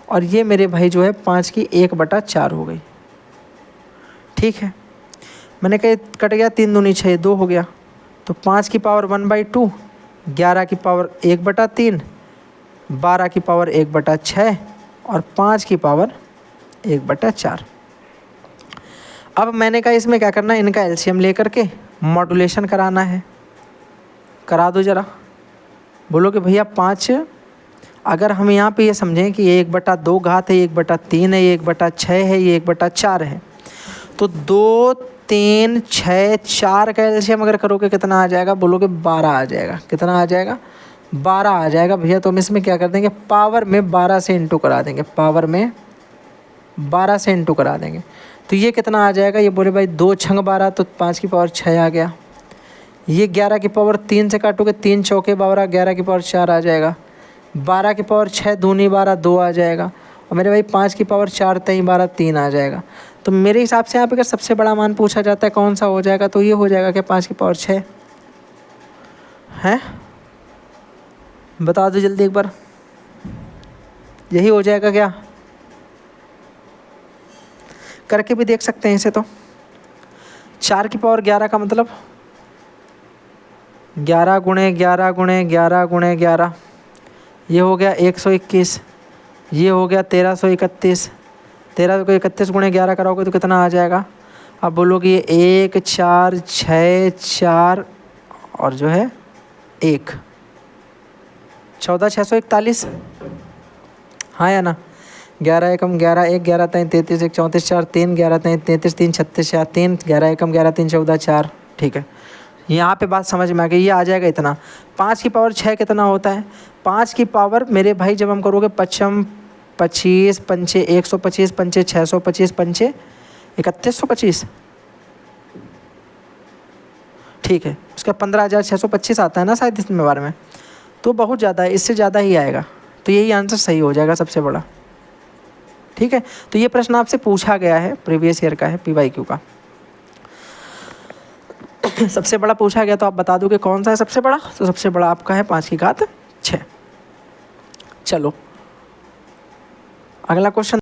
और ये मेरे भाई जो है 5 की 1/4 हो गई, ठीक है। मैंने कहा कट गया 3 दूनी 6 2 हो गया, तो 5 की पावर 1/2, 11 की पावर 1/3, 12 की पावर 1/6 और 5 की पावर 1/4। अब मैंने कहा इसमें क्या करना है, इनका एलसीएम लेकर के मॉड्यूलेशन कराना है। करा दो ज़रा। बोलोगे भैया 5, अगर हम यहाँ पे ये समझें कि ये 1/2 घात है, ये 1/3 है, ये 1/6 है, ये 1/4 है, तो 2 3 6 4 का एलसीएम अगर करोगे कितना आ जाएगा, बोलोगे 12 आ जाएगा। कितना आ जाएगा? 12 आ जाएगा भैया। तो हम इसमें क्या कर देंगे, पावर में 12 से इंटू करा देंगे, पावर में 12 से इंटू करा देंगे। तो ये कितना आ जाएगा, ये बोले भाई 2 छंग 12, तो 5 की पावर 6 आ गया। ये 11 की पावर 3 से काटोगे, 3 चौके 12, 11 की पावर 4 आ जाएगा। 12 की पावर 6 दूनी 12 2 आ जाएगा, और मेरे भाई 5 की पावर 4 3 12 3 आ जाएगा। तो मेरे हिसाब से यहाँ पे अगर सबसे बड़ा मान पूछा जाता है कौन सा हो जाएगा, तो ये हो जाएगा कि 5 की पावर 6 है। बता दो जल्दी एक बार, यही हो जाएगा क्या? करके भी देख सकते हैं इसे। तो 4 की पावर 11 का मतलब 11 गुणे 11 गुणे 11 गुणे 11, ये हो गया 121, ये हो गया 1331। 1331 गुणे 11 कराओगे तो कितना आ जाएगा? अब बोलोगे ये 1 4 6 4 और जो है 1 14 641, हाँ या ना? 11 एकम 11 1 11 3 33 1 34 4 3 11 3 33 3 36 4 3 11 एकम 11 3 14 4, ठीक है। यहाँ पे बात समझ में आ गई, ये आ जाएगा इतना। 5 की पावर 6 कितना होता है? 5 की पावर मेरे भाई जब हम करोगे 55 25 पंचे 125 पंचे 625 पंचे 3125, ठीक है। उसका 15,625 आता है ना शायद इसमें बारे में, तो बहुत ज़्यादा है, इससे ज़्यादा ही आएगा। तो यही आंसर सही हो जाएगा सबसे बड़ा, ठीक है। तो ये प्रश्न आपसे पूछा गया है, प्रीवियस ईयर का है, PYQ का सबसे बड़ा पूछा गया। तो आप बता दोगे कौन सा है सबसे बड़ा? तो सबसे बड़ा आपका है 5 की घात 6। चलो अगला क्वेश्चन।